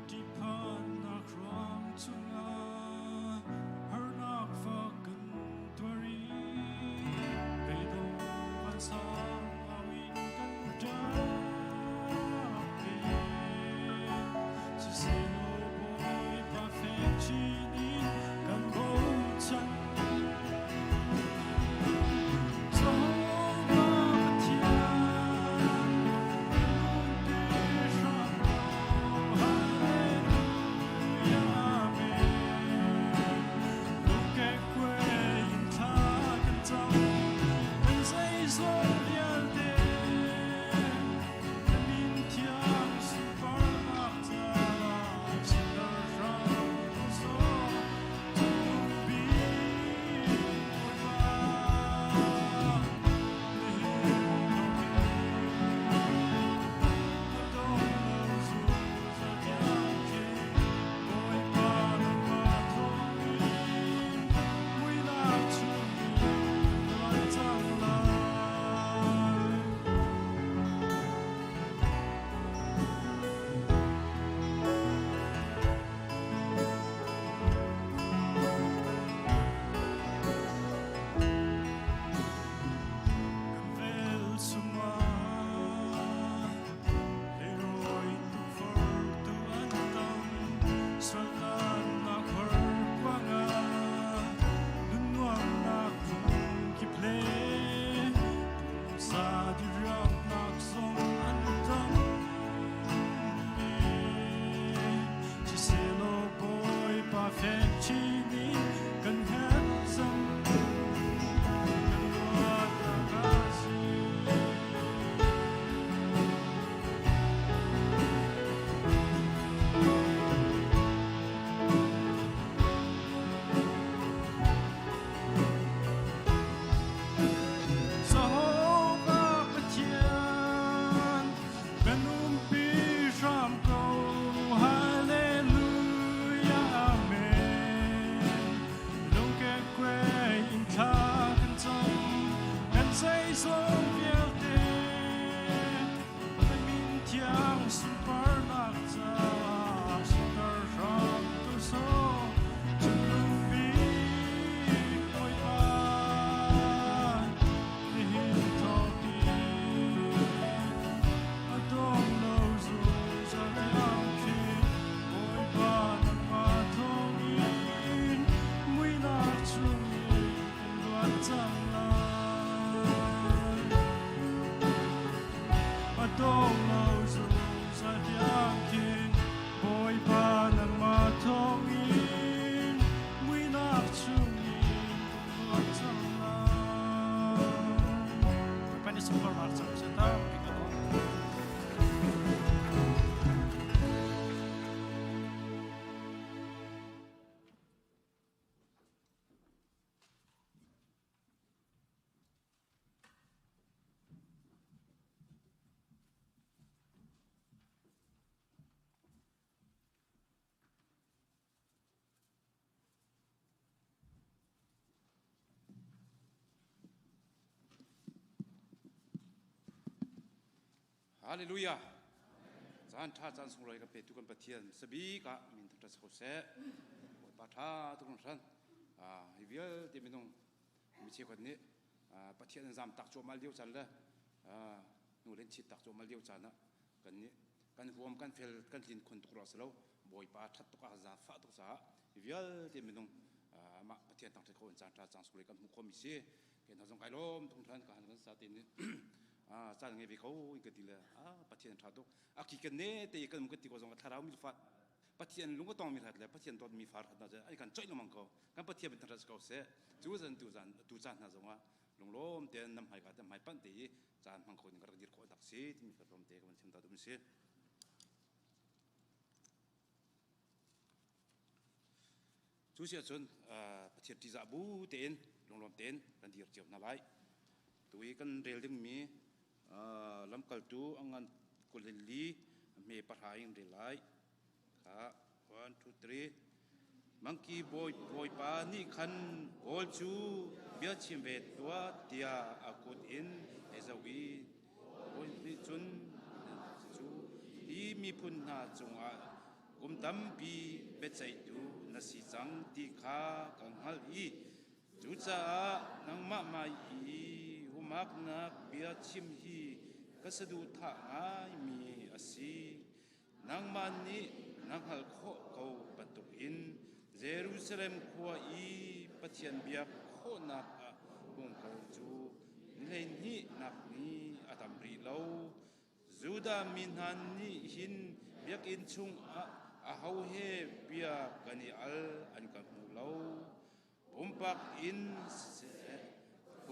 di Hmannak ram chunga Hmannak vakan twari Beidong kan sang awin kan Zarhpi Siselo boy perfect chinin kan go chan ฮาเลลูยาจานท่าจานสุรายกับเป็ดทุกคนประเทียนสบีกะมินทัศน์เขาเสะหมดปาท่าทุกคนท่านฮิวิลที่มินงมิเชื่อคนนี้ประเทียนจำตักโจมาเลี้ยวจันเลยนูเล่นชิดตักโจมาเลี้ยวจันนะกันนี้กันรวมกันเฟลกันลินคนตุกรสโลบอยปาทัดตุกอาซาฟะตุกสาฮิวิลที่มินงมาประเทียนตั้งแต่เขาจานท่าจานสุรายกับมุขมิเชื่อเกิดทางสงไกลลมทุกท่านกันกันสาตินี้จานไงไปเขาอีกทีละปะเทียนทัดตุกคิดกันเนี่ยแต่กันมุกติโกจงทารามิลฟัดปะเทียนลุงก็ต้องมีทัดเลยปะเทียนต้องมีฟาร์ดนะจ๊ะไอ้กันจ่อยลงมังเขากันปะเทียนเป็นทัดเขาเสียจูจันนะจงว่าลุงล้มเตียนน้ำหายกันน้ำหายปั้นตีจานมังคนก็ระดิบโคตักซีที่มีฟาร์ดลมเตียกันเช่นตัดดุมเสียจูเสียจนปะเทียนที่จะบูเตียนลุงล้มเตียนกันดีเจียวนาไลตัวกันเรียลดึงมีลำกัลตูอังกันกุลลีมีปะหายิงเรียลไลค่ะ 1 2 3มังคีบอยปานี่คันโอลจูเบียชิมเวตัวเตียอากุดอินเอซาวีโอยพิจุนจูที่มีพุนนาจงอากุมตั้มปีเบใจดูนัสิจังตีขากังฮัลอีจูจ้านังมาไม่มักนักเบียชิมฮีก็สะดุดท่าง่ายมีอาศีนางมันนี้นางฮัลโคเขาปตุกินเยรูซาเล็มขัวอีปะเทียนเบียโคนักบุงเขาจูเลนฮีนักนี้อาตัมรีเลาจูดามินฮันนี้หินเบียกินชุงอาเฮาเฮเบียกันีอัลอันกับมูเลาบุมปักอิน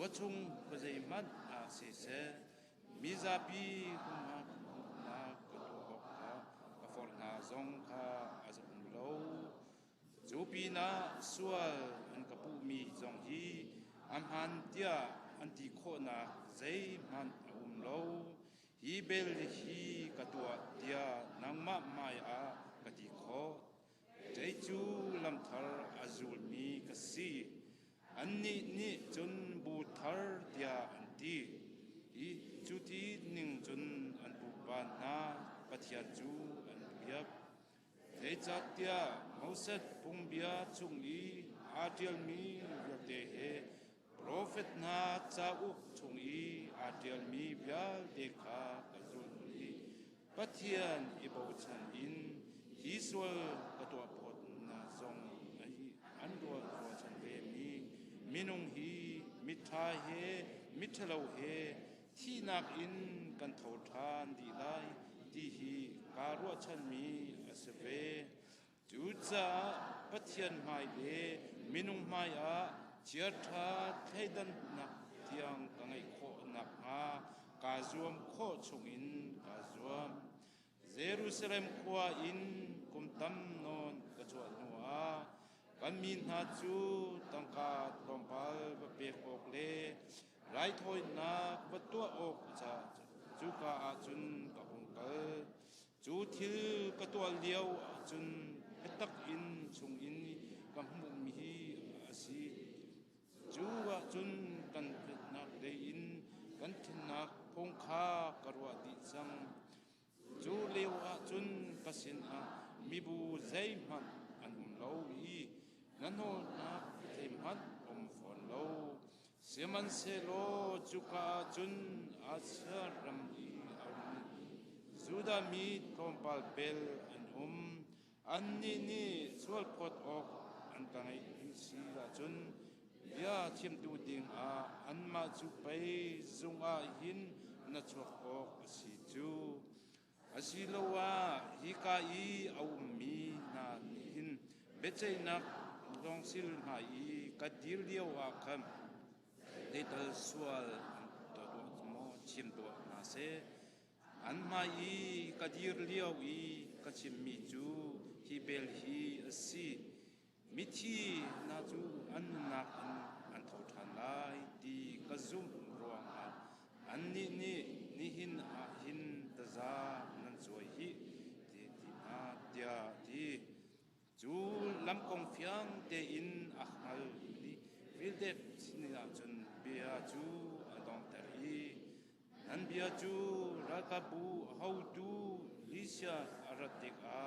ว่าชงก็จะมันเสียมิซาบีกุมานาก็ตัวออกก็ฟอร์นาซงค่ะอาจจะมุลจูปีนาสวลอันกับผู้มีจงฮีอัมฮันเตียอันที่โคนาใจมันโลฮีเบลฮีก็ตัวเตียนังมาไม่ก็ที่โคใจจูลำทาร์อาจูลมีก็สีอันนี้นี่จนบูทาร์เดียอันที่อีจุดที่หนึ่งจนอันบุบานาปัทยาจูอันเบียบเดจัดเดียมูเซตปุ่งเบียจุงอีอาเดียลมีเบียเตเฮโปรเฟตนาจ้าอุกจุงอีอาเดียลมีเบียเดคากระจุนอีปัทยานอิบาวชันอินฮิสวลกตัวพอดนาซงอันตัวชันเวมีมินุงฮีมิทาเฮมิทะเลาเฮที่นักอินกันเท่าทานดีไลที่ฮีการวชันมีอสเวจูจ้าปัทยันไม่เลมินุงไม่เชียร์ทาไทดันนักเที่ยงกังไอโคนักกาจวมโคชงอินกาจวมเยรูซาเล็มขวาอินกุมตัมนนกจวดนัวกันมีนาจูตั้งกาตรอมพัลบเปียกอกเลไรถอยนักวัตตัวอกจะจูกาอาจุนกับองเกลจูทิลกตัวเลี้ยวอาจุนเฮตักอินชงอินกับมุมฮีอาศีจูอาจุนกันเปนักเดอินกันทินักพงคากรวดิจังจูเลี้ยวอาจุนกสินมีบูใจมันอันเลาอีนั่นโหนักเทมันฝนเลาเสียมันเซโลจุกาจุนอาเซรัมอีจูดามีทอมปัลเบลอันนี้นี่สวลพอดออกอันกันไออินซีลาจุนเบ ya chim tu ding a an ma chu pai zung a hin na chuak ok si chu asilowa hi ka I au mi na hin bechei nak long sil ma I ka dir liawa kham de dal sual to mo chim to na se an ma I ka dir liaw I ka chim mi chu hi bel hi si mi thi na chu an nak an thau than lai ti ka zum ruang an ni hin a hin ta za nan choi hi ti na tia ti chu lam kong fiang te in a hal ni vil de ni la chun bia chu adong ter hi nan bia chu ra ka bu how tu lisha aratik a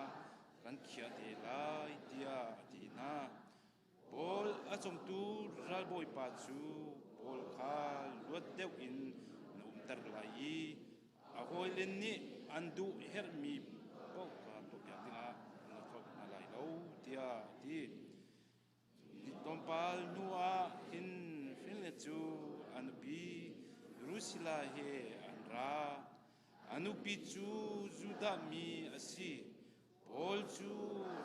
kan khia de lai tia ti na bol a chom tu ral boy pa chu bol kha luat deu in num tar lai a hoi len ni andu her mi po ka to pya tinga na thok na lai lo tia ti ni tom pal nuwa in fin le chu an bi rusila he an ra anu pi chu juda mi asi bol chu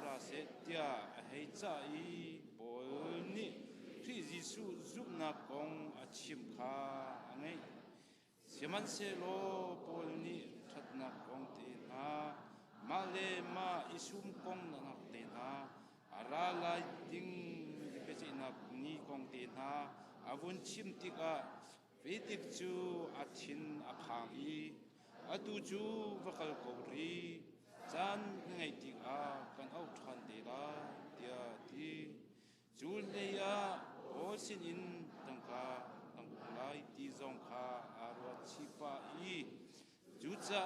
ra se tia hei cha I bol ni thri jisu zup na kong achim kha angai siaman se lo bol ni that na kong te na ma le ma isum kong na te na ara lai ding pe che na ni kong te na avun chim tika vetik chu athin aphang I atu chu vakal ko ri chan ngai ti a kan au than de la tia ti chu le ya o sin in tangka ang lai ti zong kha arwa chi pa I chu cha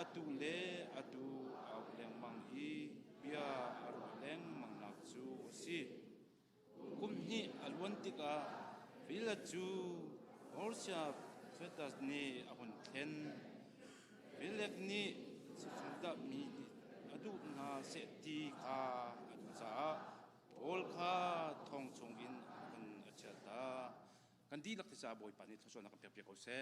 atu le atu au leng mang I bia arwa leng mang nak chu si kum ni alwan ti ka vila chu orsia fetas ni ahun ten vilek ni da mi adu na se ti kha adu cha bol kha thong chung in kan achata kan di lak cha boy pani thoso na kan pe ko se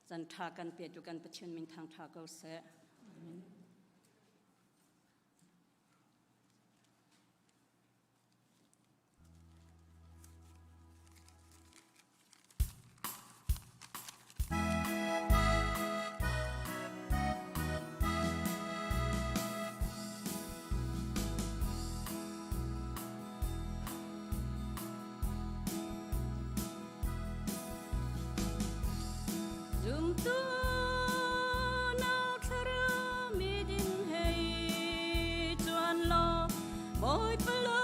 Zan tha kan pe tu kan pachun min thang tha ko se amen Zum tu nao thara mi din hay chuan lo boy palo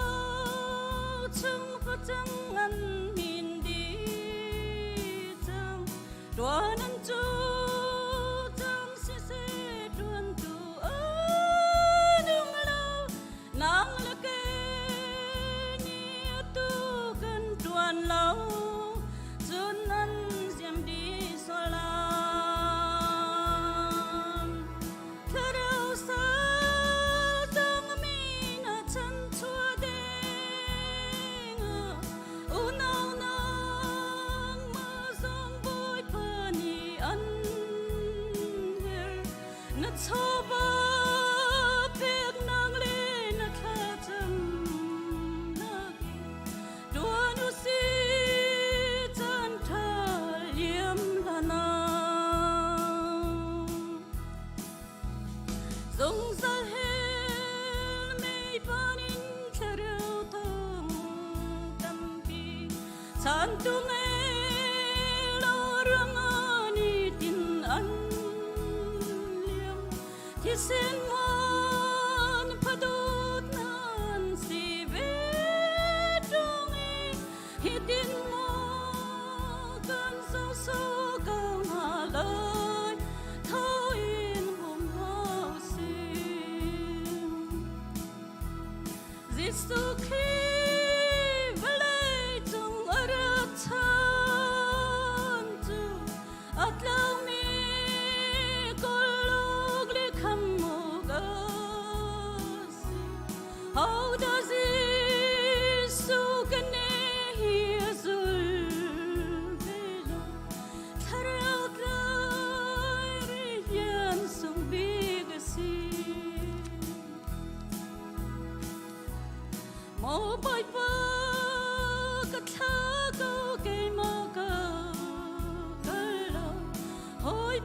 chung pha chang an min di chang tuan an chu chang si se tuan tu anung lo nang la ke ni tu kan tuan lo chun an diam di sola Santung lo rang ani tin an liam thi sen mon padut nan si ve dong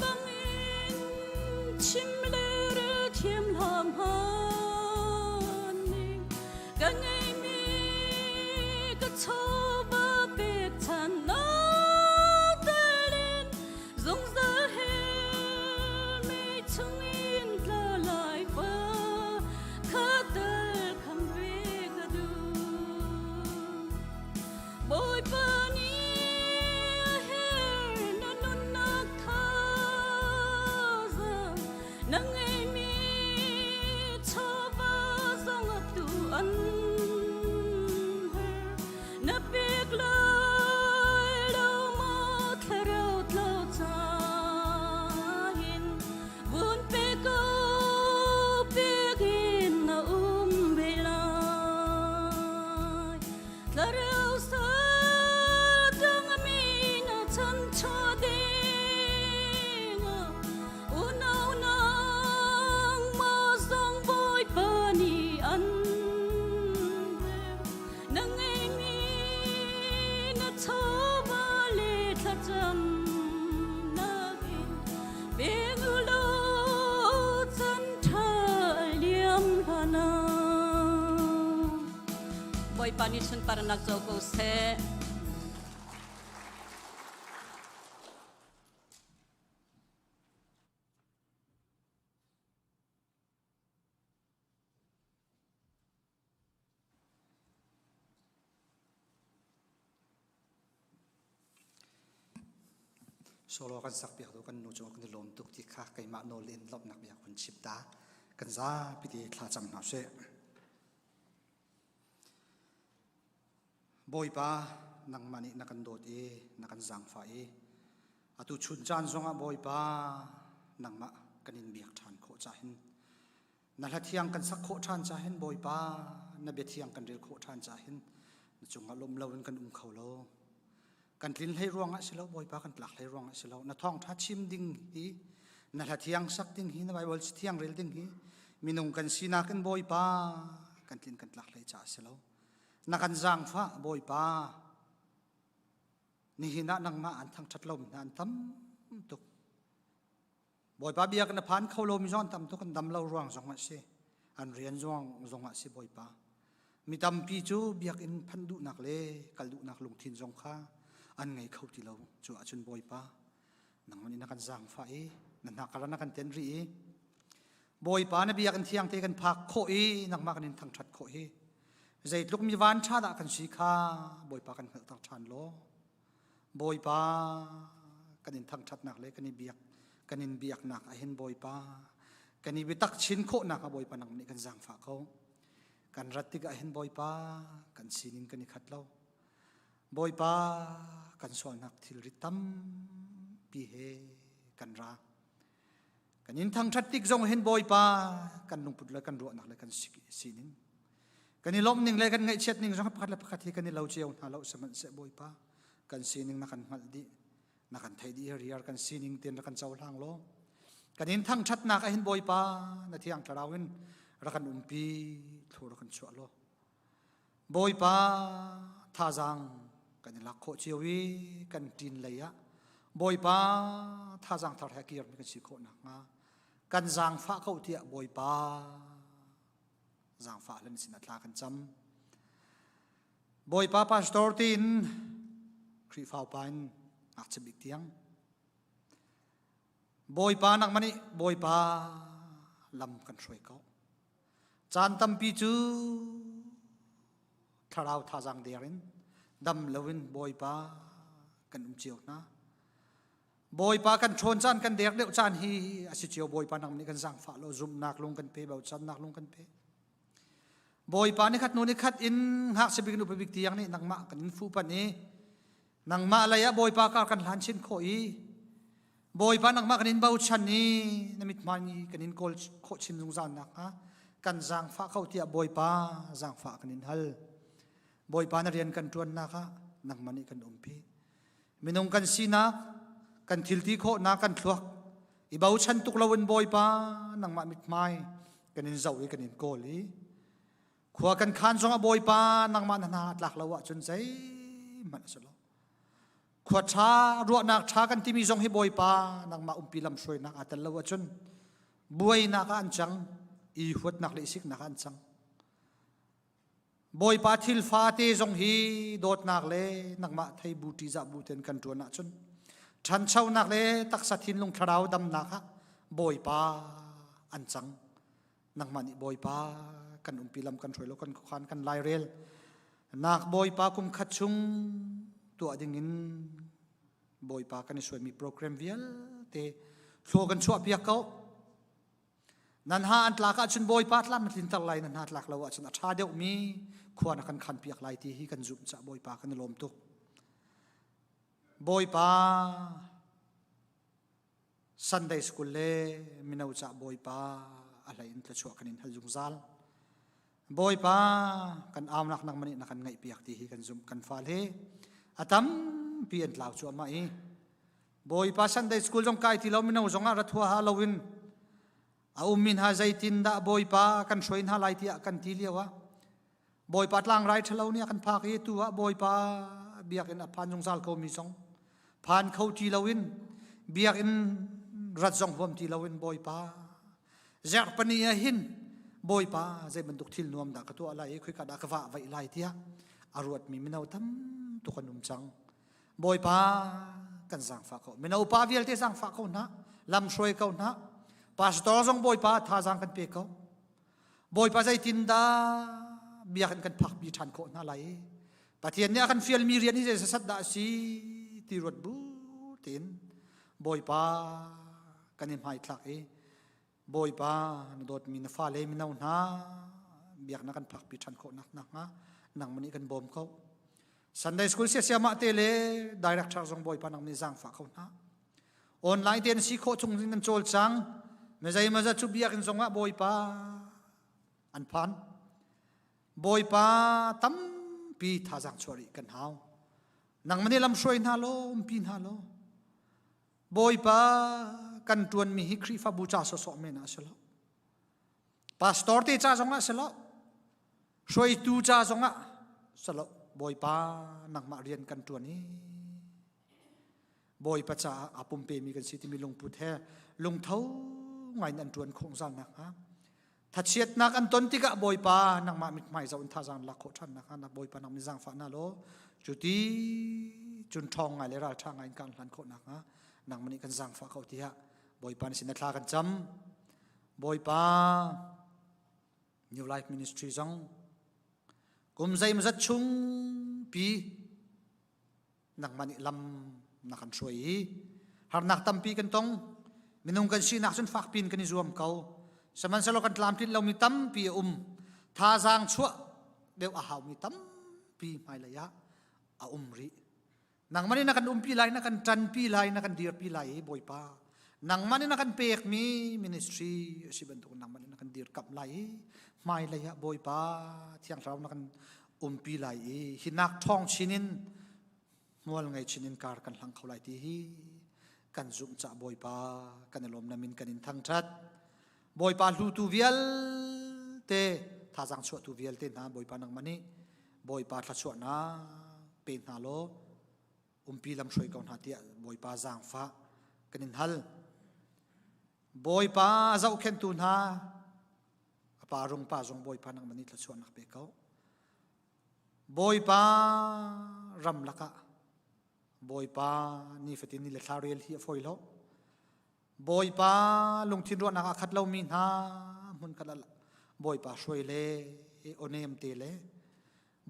bangin chim lere thiam lam haning ka ngai mi ka choba pek chan na talin zong za he mi chung in la lai pa ka dal kham ve ka du boy pani boy pani sun para nagjogo se solo kan sak piak do kan nu chok ni lom tuk ti kha kai ma no len lop nak biak kun chip ta kan za pi ti thla cham na se boy pa nang mani nakan dot e nakan zang fa e atu chun chan zonga boy pa nang ma kanin biak than kho cha hin na la thiang kan sak kho than cha hin boy pa na be thiang kan rel kho than cha hin chunga lom lawin kan khau lo kan tlin hlei ruanga silo boy pa kan tlak hlei ruanga silo na thong tha chim ding hi na la thiang sak ding hi na bible thiang rel ding hi minung kan sina kan boy pa kan tlin kan tlak hlei cha silo na kan zang fa boy pa ni hina nang ma an thang thatlom na an tam tuk boy pa biak na phan khawlo mi zon tam to kan dam lo ruang zong ma se an rian zong a se boy pa mi tam pi chu biak in phan du nak le kal du nak lung thin zong kha an ngai khau ti lo chu a chun boy pa nang mani na kan zang fa e na na kala na kan ten ri e boy pa na biak an thiang te kan phak kho e nang ma kan in thang that kho e zai tluk mi van tha da kan si kha boy pa kan tak than lo boy pa kan in thang that nak le kan in biak nak a hen boy pa kan i bitak chin kho nak a boy pa nang ni kan zang fa kho kan ratik a hen boy pa kan sinin kan i khat lo boy pa kan sol nak thil ritam pi he kan ra kan in thang that tik zong hen boy pa kan lung put le kan ro nak le kan sinin kan i lom ning le kan ngai chet ning zong pakhat la pakhat hi kan i lo cheu na lo saman se boy pa kan sining na kan ngal di na kan thai di riar kan sining ten kan chaw hlang lo kan in thang that nak a hin boy pa na thiang tharawin ra kan umpi thur kan chwa lo boy pa tha jang kan la kho chiwi kan tin leya boy pa tha jang thar ha kir kan si kho na nga kan jang fa kho tia boy pa jang fa len sin atla kan cham boy pa pastor tin khri phau pan ak chebik tiang boy pa nak mani boy pa lam kan shroi ko chan tam pi chu tharau tha jang derin dam lawin boy pa kan chiu na boy pa kan thon chan kan dek deuh chan hi asi chiu boy pa nang ni kan jang fa lo zum nak lung kan pe bau chan nak lung kan pe boy pa ni khat nu ni khat in hak se big nu pe big tiang ni nang ma kan fu pa ni nang ma la ya boy pa ka kan han chin kho i boy pa nang ma kan in bau chan ni namit ma ni kan in kol kho chin jung zan nak ha kan jang fa khau tia boy pa jang fa kan in hal boy pa na rian kan tuan na kha nang mani kan umpi minung kan sina kan thilti kho na kan thluak i bau chan tuk lawin boy pa nang ma mit mai kan in zau i kan in koli khwa kan khan zonga boy pa nang ma na tlak lawa chun chai man salo khwa ขวดชารัวนักชากันที่มีทรงให้บอยปานักมาปีลำช่วยนักอาตันละวจนบวยนักอันจังอีหวดนักเลสิกนักอันจังบอยปาทิลฟาเตทรงฮีโดดนักเลนักมาไทยบูติจับบูเทนกันตัวนักจนฉันเช่านักเลตักสัตินลงคราวดำนักบอยปาอันจังนักมันบอยปากันปีลำกันช่วยแล้วกันขานกันไล่เรลนักบอยปาคุมขัดชุงตัวดิ่งินบอยปากันช่วยมีโปรแกรมเวียลเตโชกันช่วยเพียกเขานันหาอันตลากันชนบอยปาตลามันลินตะไลนันหาตลากเราว่าชนะชาเดียวมีควรกันขันเพียกไลที่ฮีกันจุ่มจะบอยปากันลมตุกบอยปาซันเดย์สกูลเล่มินเอาจะบอยปาอะไรอินทช่วยกันอินฮัลจุงซัลบอยปากันอามนักนักมันนักกันไงเปียกที่ฮีกันจุ่มกันฟาเลอาตัมเปลี่ยนลาวชัวมาอีบอยปาซันเดย์สกูลจงไกที่เรามินเอาจงอารัทัวฮาโลวินอามินฮาใจตินดาบอยปากันช่วยหาไลที่กันทีเลียวะบอยปาตลางไรเชลาเนี่ยกันพากย์ตัวบอยปาเบียกินพันจงซัลเขามีสองพันเขาทีลาวินเบียกินรัดจงพวมทีลาวินบอยปาZarhpiนี่หินบอยปาใจมันตุกทิลนวมดักตัวอะไรคุยกันดักว่าไว้ไล่ที่อารวดมีมินเอาทำตุกนุ่มจังบอยปากันสังฝากเขามินเอาปาเวลที่สังฝากเขานะลำช่วยเขานะพาสตอร์จงบอยปาท่าสังกันเปียเขาบอยปาใจตินดาเบียกันพักบีชันเขาน่าไรปะเทียนเนี่ยกันฟิลมีเรียนนี่จะสัตดาสีตีรถบูตินบอยปากันยังไม่คลักบอยปานโดดมีนฟ้าเลยมีนาหน้าเบียกนักกันพักปีชันเขานักนังมันนี่กันบอมเขาสันเดย์สกูลเสียมาเตเลดีเรกเตอร์จงบอยปานังมีจังฝากเขานะออนไลน์เตียนสีโคจงจิงกันโจลจังไม่ใช่มาจะชุบเบียกันจงอ่ะบอยปาอันพันบอยปาตั้มปีท่าจังชวริกันหาวนังมันนี่ลำช่วยนาโลปีนาโลบอยปากันตวนมีฮิครีฟาบูชาสสเมนะสละพาสตอร์เตจ้าจงอ่ะสละช่วยตูจ้าจงอ่ะสละบอยปานักมาเรียนกันตัวนี้บอยปาจ้าอาปุ่มเปมีกันสิที่มีลงพุทธะลงเท้าไงนันตวนคงสันนักฮะถ้าเชียดนักอันต้นที่กะบอยปานักมามิดไม่จะอุนท่าจังลักโคชันนักนักบอยปานักมิจังฝันน่ะโลจุดที่จุนทองไงเลยราชาไงกันหลันโคนักฮะนักมันนี่กันจังฝันเขาที่ฮะบอยปานี่สินักลากันจำบอยปา New Life Ministry จังกุมใจมันจะชุ่มปีนักมันนี่ลำนักกันช่วยหากนักตั้มปีกันตรงมินุงกันชีนักจนฝากปีนกันในรวมเขาสมันสโลกันตามที่เรามีตั้มปีท่าจางชั่วเดี๋ยวอาหามีตั้มปีไม่เลยยะอารีนักมันนี่นักกันปีไหลนักกันจันปีไหลนักกันเดียร์ปีไหลบอยปานังมันนี่นักกันเปกมีมินิสทรีสิบันตุนังมันนี่นักกันเดียร์กับไหลไม่เลยยะบอยปาที่ยังเรานักกันปีไหลหินักทองชินินมัวไงชินินการกันหลังเขาไหลที่กันจุ่มจ่าบอยปากันอารมณ์นามินกันอินทั้งชัดบอยปาลูตูเวียลเตท่าจังชวตูเวียลเตนะบอยปานังมันนี่บอยปาทัดชวนะเป็นฮาโลปีลำช่วยกันหาเตียบอยปาจางฟ้ากันอินฮัลบอยปาเจ้าเข็นตูนฮาปารงปาจงบอยปานังมันนี่ทัดชวนักเปเขาบอยปารำลักะบอยปานี่ฟตินี่เลทาเรียลที่ฟอยโลบอยปาลงทิ้งรถนักขัดเรามีนามุนกันละบอยปาช่วยเล่โอเนมเตเล่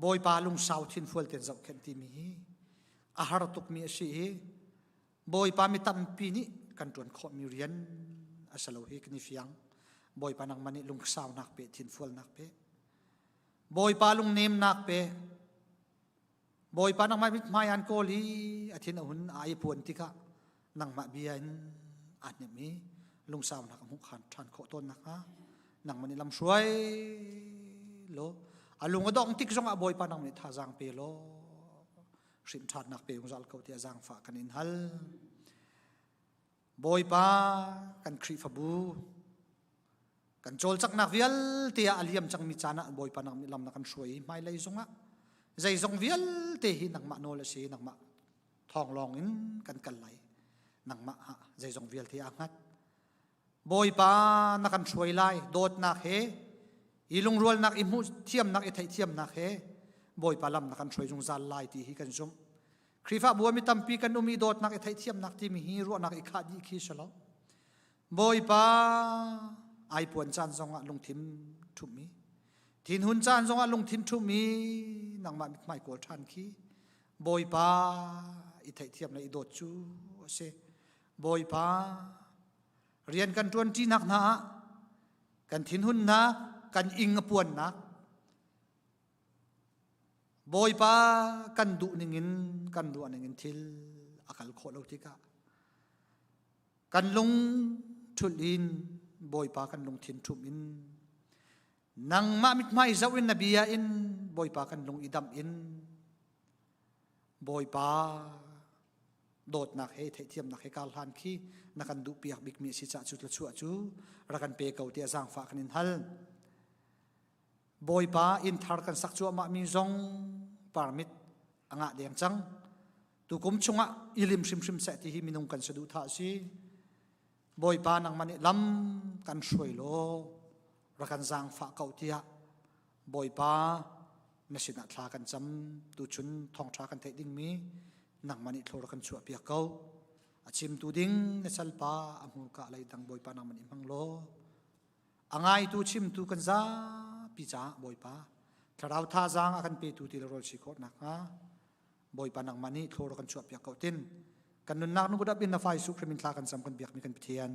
บอยปาลงสาวทิ้งฟัวเต็นจับเข็นที่มีอาหารตุกมีสิบอยปามีตั้มปีนี้กันตวนขอมีเรียนอาศัยเราเฮกนิฟยังบอยปานังมันนี่ลงสาวนักเปทิ้งฟัวนักเปบอยปาลงเนมนักเปบอยปานังไม่อันโกลีอาทิตย์หุ่นไอปวนติกะนังมาเบียนอันนี้มีลุงสาวนักมุขหันทันโคต้นนักฮะนังมันนี่ลำช่วยโลอาลุงก็ดองติกจงอาบอยปานังมันท่าจางเปโลสินทัดนักเปงจัลเขาที่จางฝากกันอินฮัลบอยปากันครีฟบูกันโจลจักนักเวียลเตียอาเลียมจังมิจานะบอยปานังมีลำนักกันช่วยไม่เลยจงอ่ะใจจงเวียลเตหินักมาโนเลสีนักมาท องลองอินกันไหลนังมาใจจงเวียลที่อังัดบอยปานักกันช่วยไล่โดดนักเฮอีลุงรัวนักอิมุเทียมนักเอไทยเทียมนักเฮบอยปาลำนักกันช่วยจงจัลไล่ที่ฮิกันจงครีฟ้าบัวมีตั้มปีกันอุมีโดดนักเอไทยเทียมนักที่มีฮีรัวนักอิขาดีขี้ฉลาบอยปาไอปวนจานจงลุงทิมทุมีทินหุนจานจงลุงทิมทุมีนังมาไม่กดทันขี้บอยปาอิไทยเทียมในโดดจูเสบอยปาเรียนกันจวนที่นักหนากันทินหุนนักกันอิงปวนนักบอยปากันดูนิงินกันดูนิงินทิลอากาศโคลติกะกันลงทุลินบอยปากันลงทินทุมินนังมามิดไม่เจ้าอินนบียาอินบอยปากันลงอิดามอินบอยปาโดดนักเฮเทียมนักเฮกาลฮันคีนักกันดูเปียกบิกมีสิจ่าจุดละชัวจูรักันเปเกาเตียจางฝากนินฮัลบอยปาอินทาร์กันสักจัวมามีจงปาร์มิดอ่างเดียงจังตุกุมชงะอิลิมชิมเสติฮิมินุงกันสะดุท่าซีบอยปานังมันลำกันช่วยโลรักันจางฝากเกาเตียบอยปานสินาทลากันจำตุชุนทองทรากันเทดิ้งมีนังมันโทรกันชัวเปียกเกาอาชิมตูดิ้งในสัลปาอมูกะเลยดังบอยปานังมันมังโลอ่างตูชิมตูกันซาปีจ้าบอยปาถ้าเราท่าจางอากันเปตูติลโรชิโคนักฮะบอยปานังมันโทรกันชัวเปียกเกาตินกันนุนนักนุกดับบินนาไฟสุขมินทลากันจำกันเปียกมีกันเพียน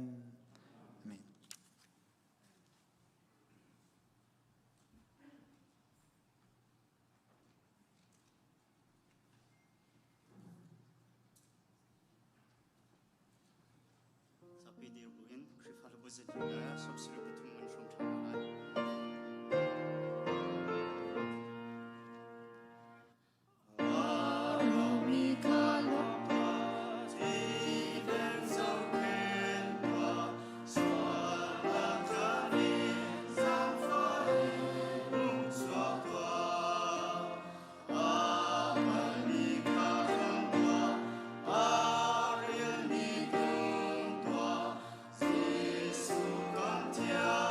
Yeah.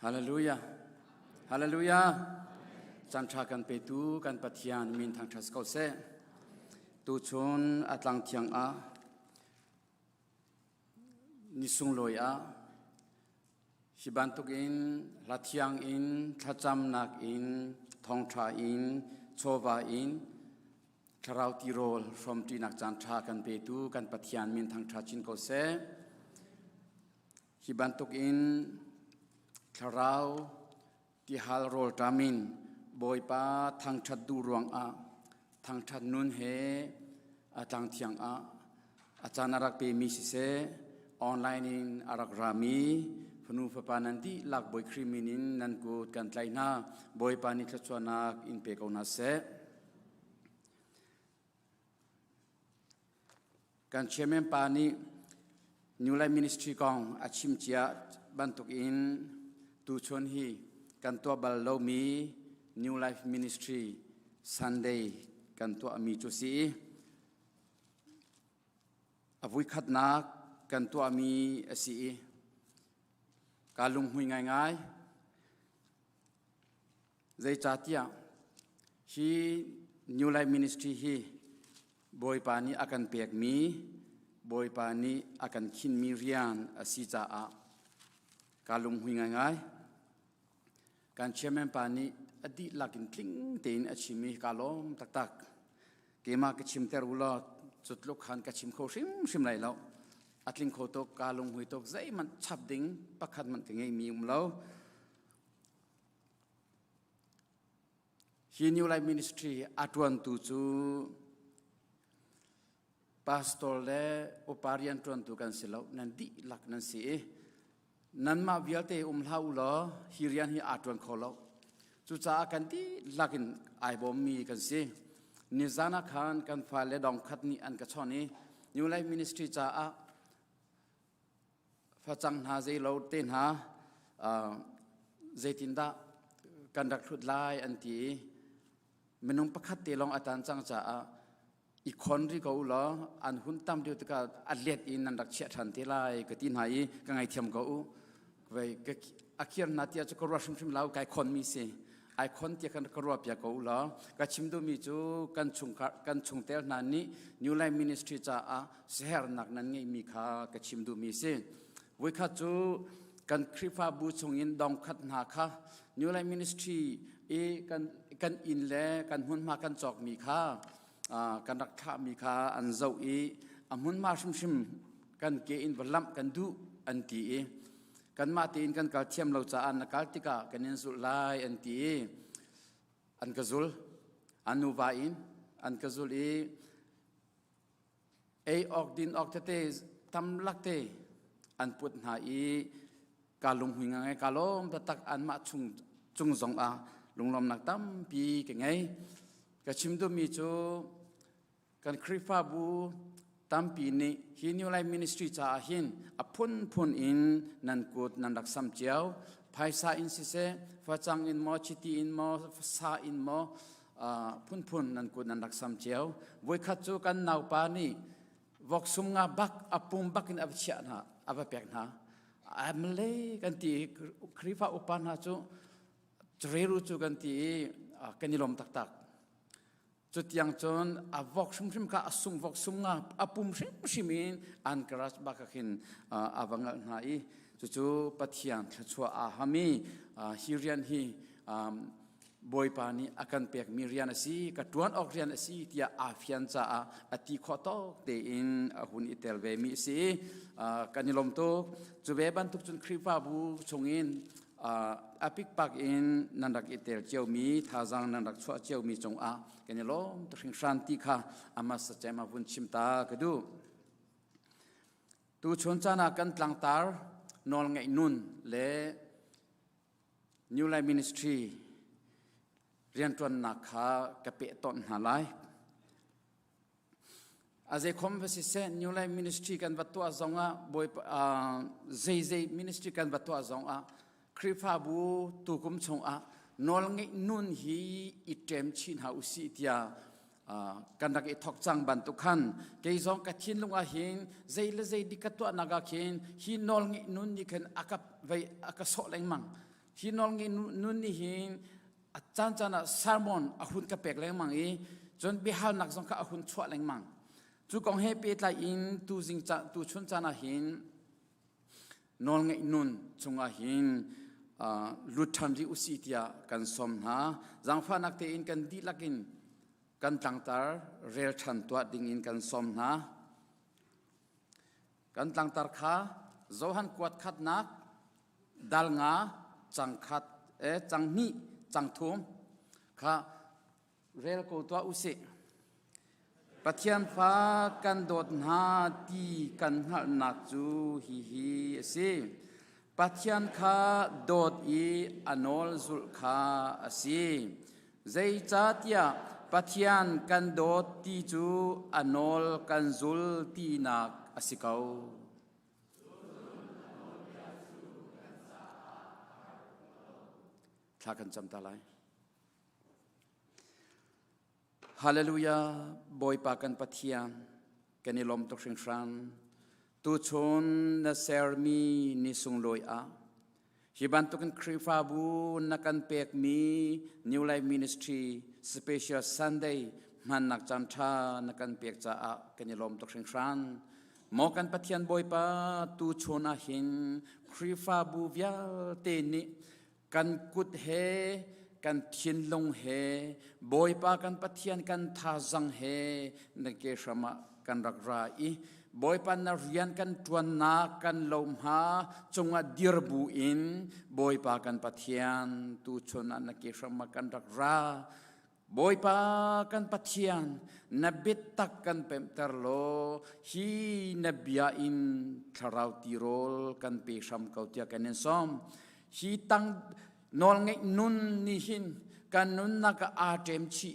ฮาเลลูยาฮาเลลูยาจันทรากันเปตูกันปะเทียนมินทางทัสเกาเซตูชนอัตลังเทียงอานิสุงลอยอาฮิบันตุกอินลัทยังอินทัจำนักอินทองทราอินโชวาอินคาราวติโรลฟอมตีนักจันทรากันเปตูกันปะเทียนมินทางทัชินเกาเซฮิบันตุกอินคาราวที่ฮัลโรลตามินบอยป้าทางชัดดูรวงอาทางชัดนุนเฮอาจารย์เทียงอาจารย์อารักเปมิสิเซออนไลน์อินอารักรามีพนุฟปานันติลักบอยครีมินินนันกูกันไลนาบอยปานิขจวนักอินเปกอนาเซการเชื่อมปานินิวไลมินิสทรีกองอาชิมเจียบันตุกอินตูชนฮีกันตัวบัลโลมี New Life Ministry Sunday กันตัวมีจุสีอวุยขัดนักกันตัวมีสีการลงหุยง่ายๆใจจัดยาฮี New Life Ministry ฮีบอยปานีอาการเปียกมีบอยปานีอาการขินมีเรียนสีจ้าการลงหุยง่ายๆการเชื่อมปานีอดีตหลักินคลิ้งเตีนอชิมีกาลมตักเกมากชิมเตอรุลาจุดลูกขันกชิมเขาชิมไรแล้วอัดลิงโคตกกาลงหุยตกใจมันชับดิ้งปักขัดมันถึงไงมีแล้วฮีนิวไลมินิสทรีอัตวันตูจูพาสตอร์เล่อุปาริยันตวนตูกันสิแล้วนันดีหลักนันสินันมาเวียเตลาอุลาฮิริยันฮีอัตวันโคลจุจ้ากันที่ลักินไอบอมมีกันสินิจานาคานกันฟ้าเลดองขัดนี่อันกระชอนี้นิวไลมินิสทรีจ้าฟ้าจังหาใจเราเต้นหาใจตินดากันรักทุดลายอันที่มนุษย์ประคัดเตลองอาจารย์จังจ้าอีกคนที่เขาล้ออันหุ่นตั้มเดียวกันอัดเลียดอินนันดักเชียทันเทลายกตินหายกังไอเทียมเขาไปก็อาคีร์นาที่จะกรัวชิมๆแล้วไก่คนมีสิไอคนที่กันกรัวเปียกเอาล้อก็ชิมดูมีจูกันชงเตลนันนี่นิวไลมินิสทรีจ้าเสียร์นักนั้นไงมีข้าก็ชิมดูมีสิวิข้าจูกันคริฟ้าบูชงอินดองขัดนาข้านิวไลมินิสทรีกันอินเล่กันหุ่นมากันจอกมีข้ากันรักข้ามีข้าอันเจ้าหุ่นมาชิมกันเกอินบลัมกันดูอันที่กันมาตีนกันกัลเทียมเราจะอันนักติกากันยินสุไลอันที่อันกซุลอันนูวาอินอันกซุลออกดินออกเตทำลักเตอันพุทธากาลงหุยงไงกาลมตะตักอันมาจุงสองลงลมนักตั้มปีกันไงก็ชิมดูมีจูกันคริฟาบูตั้มปีนี้ฮินิวไลมินิสทรีจ้าหินอพุนอินนันกูดนันรักสัมเจียวภายซาอินสิเซฟ้าจังอินมอชิตีอินมอซาอินมอพุนนันกูดนันรักสัมเจียววัยขัดจูกันนาวปานีวอกซุมงาบักปุ่มบักอินอภิเชนะอภิเปกนะมเลกันที่คริฟาอุปานาจูจเรรูจูกันที่กันนิลมตักจุดยังจนวอกซุมๆก็ซุมวอกซุมงาปุ่มชิมินอันกระสบักขินวังงาจู่ปัทยันชัวฮามีฮิริยันฮีบอยปานีอาการเปียกมีเรียนสิกระตวนออกเรียนสิที่อาฟิยันจ้าอติขอโตเตอินหุ่นอิเตลเวมีสิกันนิลมโตจูเวบันทุกจุนคริฟาบูชงอินอาปิกปักอินนันดักอิเตลเจียวมีท่าจังนันดักชัวเจียวมีจงกันนิลมตุสิงชันติค่ะอามาสเจมาบุญชิมตากระดูตูชนจานากันตลังตาร์นอลไงนุนเลนิวไลมินิสทรีเรียนจนนักขากระเปะต้นหาไลอาเจคอมเวสิเซนิวไลมินิสทรีกันวัตถุอาจงบอยเจมินิสทรีกันวัตถุอาจงคริฟาบูตุกุมชงนอลไงนุนฮีอิเตมชินหาอุสิที่กันดักอิทอกจังบันตุขันเกยซองกัดชินลงหินเจดิกัตัวนักขินฮีนอลไงนุนนี่ขันอากับไว้อากับโซเลงมัง ฮินอลงินุนนี่หินอาจารย์จานะซาร์มอนอาหุนกระเปกแรงมังอีจนบิฮานักสงฆ์อาหุนชั่วแรงมังจูกองเฮปีตลาอินตูจิงจาตูชนจานะหินนอลงินุนจงอาหินลุทันริอุสิตยากันสมนะจังฟ้านักเตอินกันดีลักินกันตั้งตาเรียลชันตัวดิ่งอินกันสมนะกันตั้งตาข้าโจฮันกวดขัดนักดัลงาจังขัดจังนี่จังทุ่มข้าเรียลกูตัวอุสิปะเทียนฟ้ากันโดดหาตีกันหักนักจูฮิสิปะเทียนข้าโดดอีอนอลซุลข้าสิใจจัดยาปะเทียนกันโดดตีจูอนอลกันซุลตีนักสิเขาถ้ากันจำตาไลฮาเลลูยาบอยปากันปะเทียนกันนิลมตกเชิงชันตูชนนาเซอร์มีนิสุงลอยอาฮิบันตุกันคริฟาบูนักันเปกมีนิวไลฟ์มินิสทรีสเปเชียลซันเดย์มันนักจันทานักันเปกจ้ากันนิลมตกเชิงชันมอกันปะเทียนบอยปาตูชนอาหินคริฟาบูวิาเตนิกันกุดเฮกันเทียนลงเฮบอยปากันปะเทียนกันทาจังเฮนักเกชมากันรักราอีบอยปันนาเรียนกันตวนนากันลมหาจงอดีรบูอินบอยปากันปะเทียนตูชนนักเกชมากันรักราบอยปากันปะเทียนนบิดตักกันเปมเตอร์โลฮีนบิยาอินทราวติโรลกันเปชัมเกาเตียกันเนซอมฮีตังนอลเงนุนนิหินกันนุนนักอาเจมชี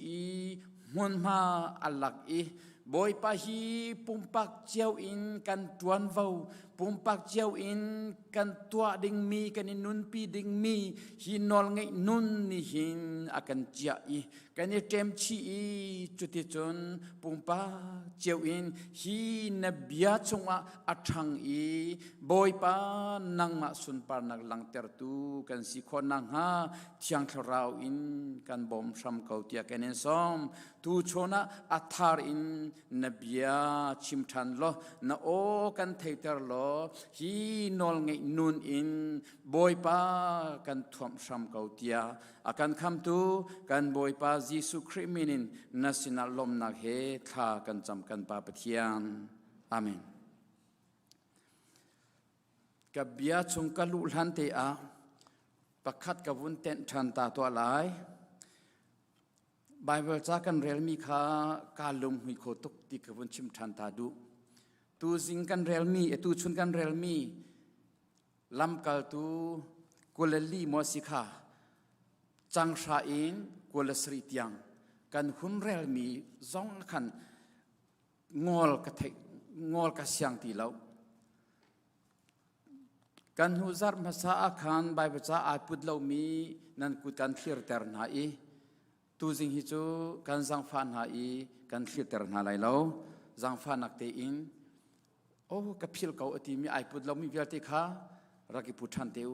มุนมาอัลลักอีบอยปาฮีปุ่มปักเจียวอินกันตวนเฝ้าปุ่มปักเจียวอินกันตัวดิ่งมีกันนุนปีดิ่งมีฮีนอลเงนุนนิหินอากันเจียอีกันเจมชีจุดที่จนปุ่มปักเจียวอินฮีนเบียจงอาทังอีบอยปานังมาสุนปานักลังเตอร์ตูกันสิคนนังฮาเทียงคราวอินกันบอมชัมเกาเตียกันเนซอมตูชนะอัธาร์อินนบียชิมทันโลนาโอกันเทเตอร์โลฮีนอลเงนุนอินบอยปากันทวมชัมเกาเตียอากันคำตูกันบอยปายิสุคริมินินนัสินาลมนักเฮทากันจำกันปาปเทียนอาเมนกับเบียชงกลุลันเตอาประคัดกับวุ้นเต้นทันตาตัวหลายไบเบิลจากกันเรียลมีข้าการลมหุยโคตุกติกับวุ้นชิมทันตาดูตูสิงกันเรียลมีตูชุนกันเรียลมีลำกัลตูกุลลีมอสิกาจังชาอินกุลสริตยังกันหุ่นเรียลมีจงขันงอลกะเทงอลกะเสียงตีเหลากันหูซาร์มาซาอาคานไบเบิลจาอาพุดเหลามีนั่นกุกันเทียร์เตอร์นาอีตูจิงฮิจูกันจังฟานหาอีกันเทียร์เตอร์นาไหลเหลาจังฟานักเตอินโอ้กับพิลเขาอติมีไอพุดเหลามีเวลติขารักิพุทันเตว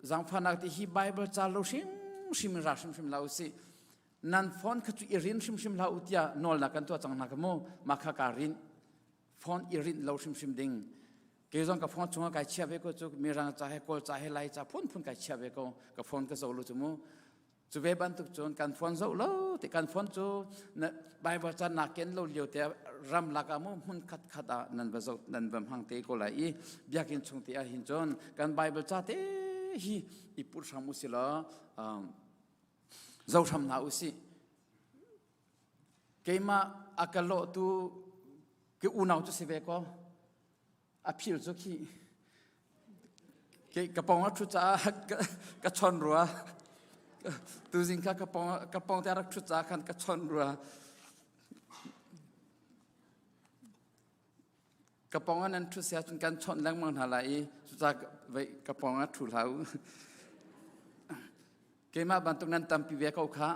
จังฟานักเตฮีไบเบิลจาโลชิมราชิมลาอุสินันฟอนขจุอิรินชิมลาอุติยานอลนักันตัวจังนักโมมาขการินฟอนอิรินลาชิมดิงเกี่ยวกับฟอนจงกับเชียเบโกจุมีรังจ่าให้กอลจ่าให้ไลจ่าพุ่นกับเชียเบโกกับฟอนก็จะรู้จุโมจุเวบันทุกจนการฟอนจะรู้แต่การฟอนจูเนใบบัวจันนักเก็นเราเลี้ยวแต่รำลักโมหุ่นขัดนั่นแบบนั่นแบบหังเตโกไหลอีเบียกินชงเตียหินจนการใบบัวจันเตฮีอีปุชามุสิละเจ้าทำนาอุสิเกี่ยมาอากาศโลตูเกี่ยวอุณาวจุสิเวก็อภิลจุกีเกี่ยกระปองชุดจ้ากระชอนรัวตูจิงค่ะกระปองแต่รักชุดจ้าคันกระชอนรัวกระปองนั้นชุดเสียจนการชอนแรงมันหาไหลชุดจ้าไว้กระปองนั้นถูกแล้วเกี่ยมาบันตรงนั้นตามปีเวเขาขา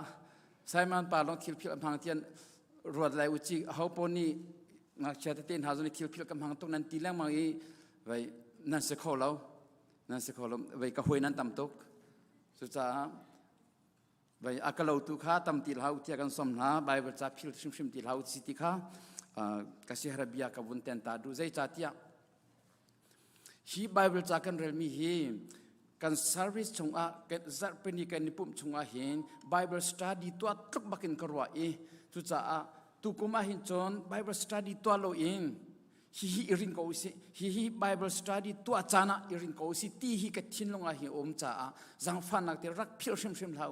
ใช้มันป่าลองทิลพิลกำพังเทียนรวดไหลอุจิเขาปนีนักเชตเตียนหาจนทิลพิลกำพังตรงนั้นตีแรงมาอีไว้นั่นเสกเขาเราไว้กระหวยนั้นตามตก สุจ้าไปอากาศตุข้าตำตีเหลาที่กันสมนาใบเบจ้าพิลชิมตีเหลาสิติข้ากสิฮาบิยากับวุนเตนตาดูใจจัดยาฮีไบเบิลจากกันเรื่องมีฮีกันเซอร์วิสชงอากันจัดเป็นกันนิปุ่มชงอาเห็นไบเบิลสตัดดี้ตัวทุกบักินกรัวทุจ้าตุกุมาหินจนไบเบิลสตัดดี้ตัวโลอินฮีอิรินโกสิฮีไบเบิลสตัดดี้ตัวจานะอิรินโกสิตีฮีกัดทิ้งลงอาหิอมจ้าจังฟันนักเตรักพิลชิมเหลา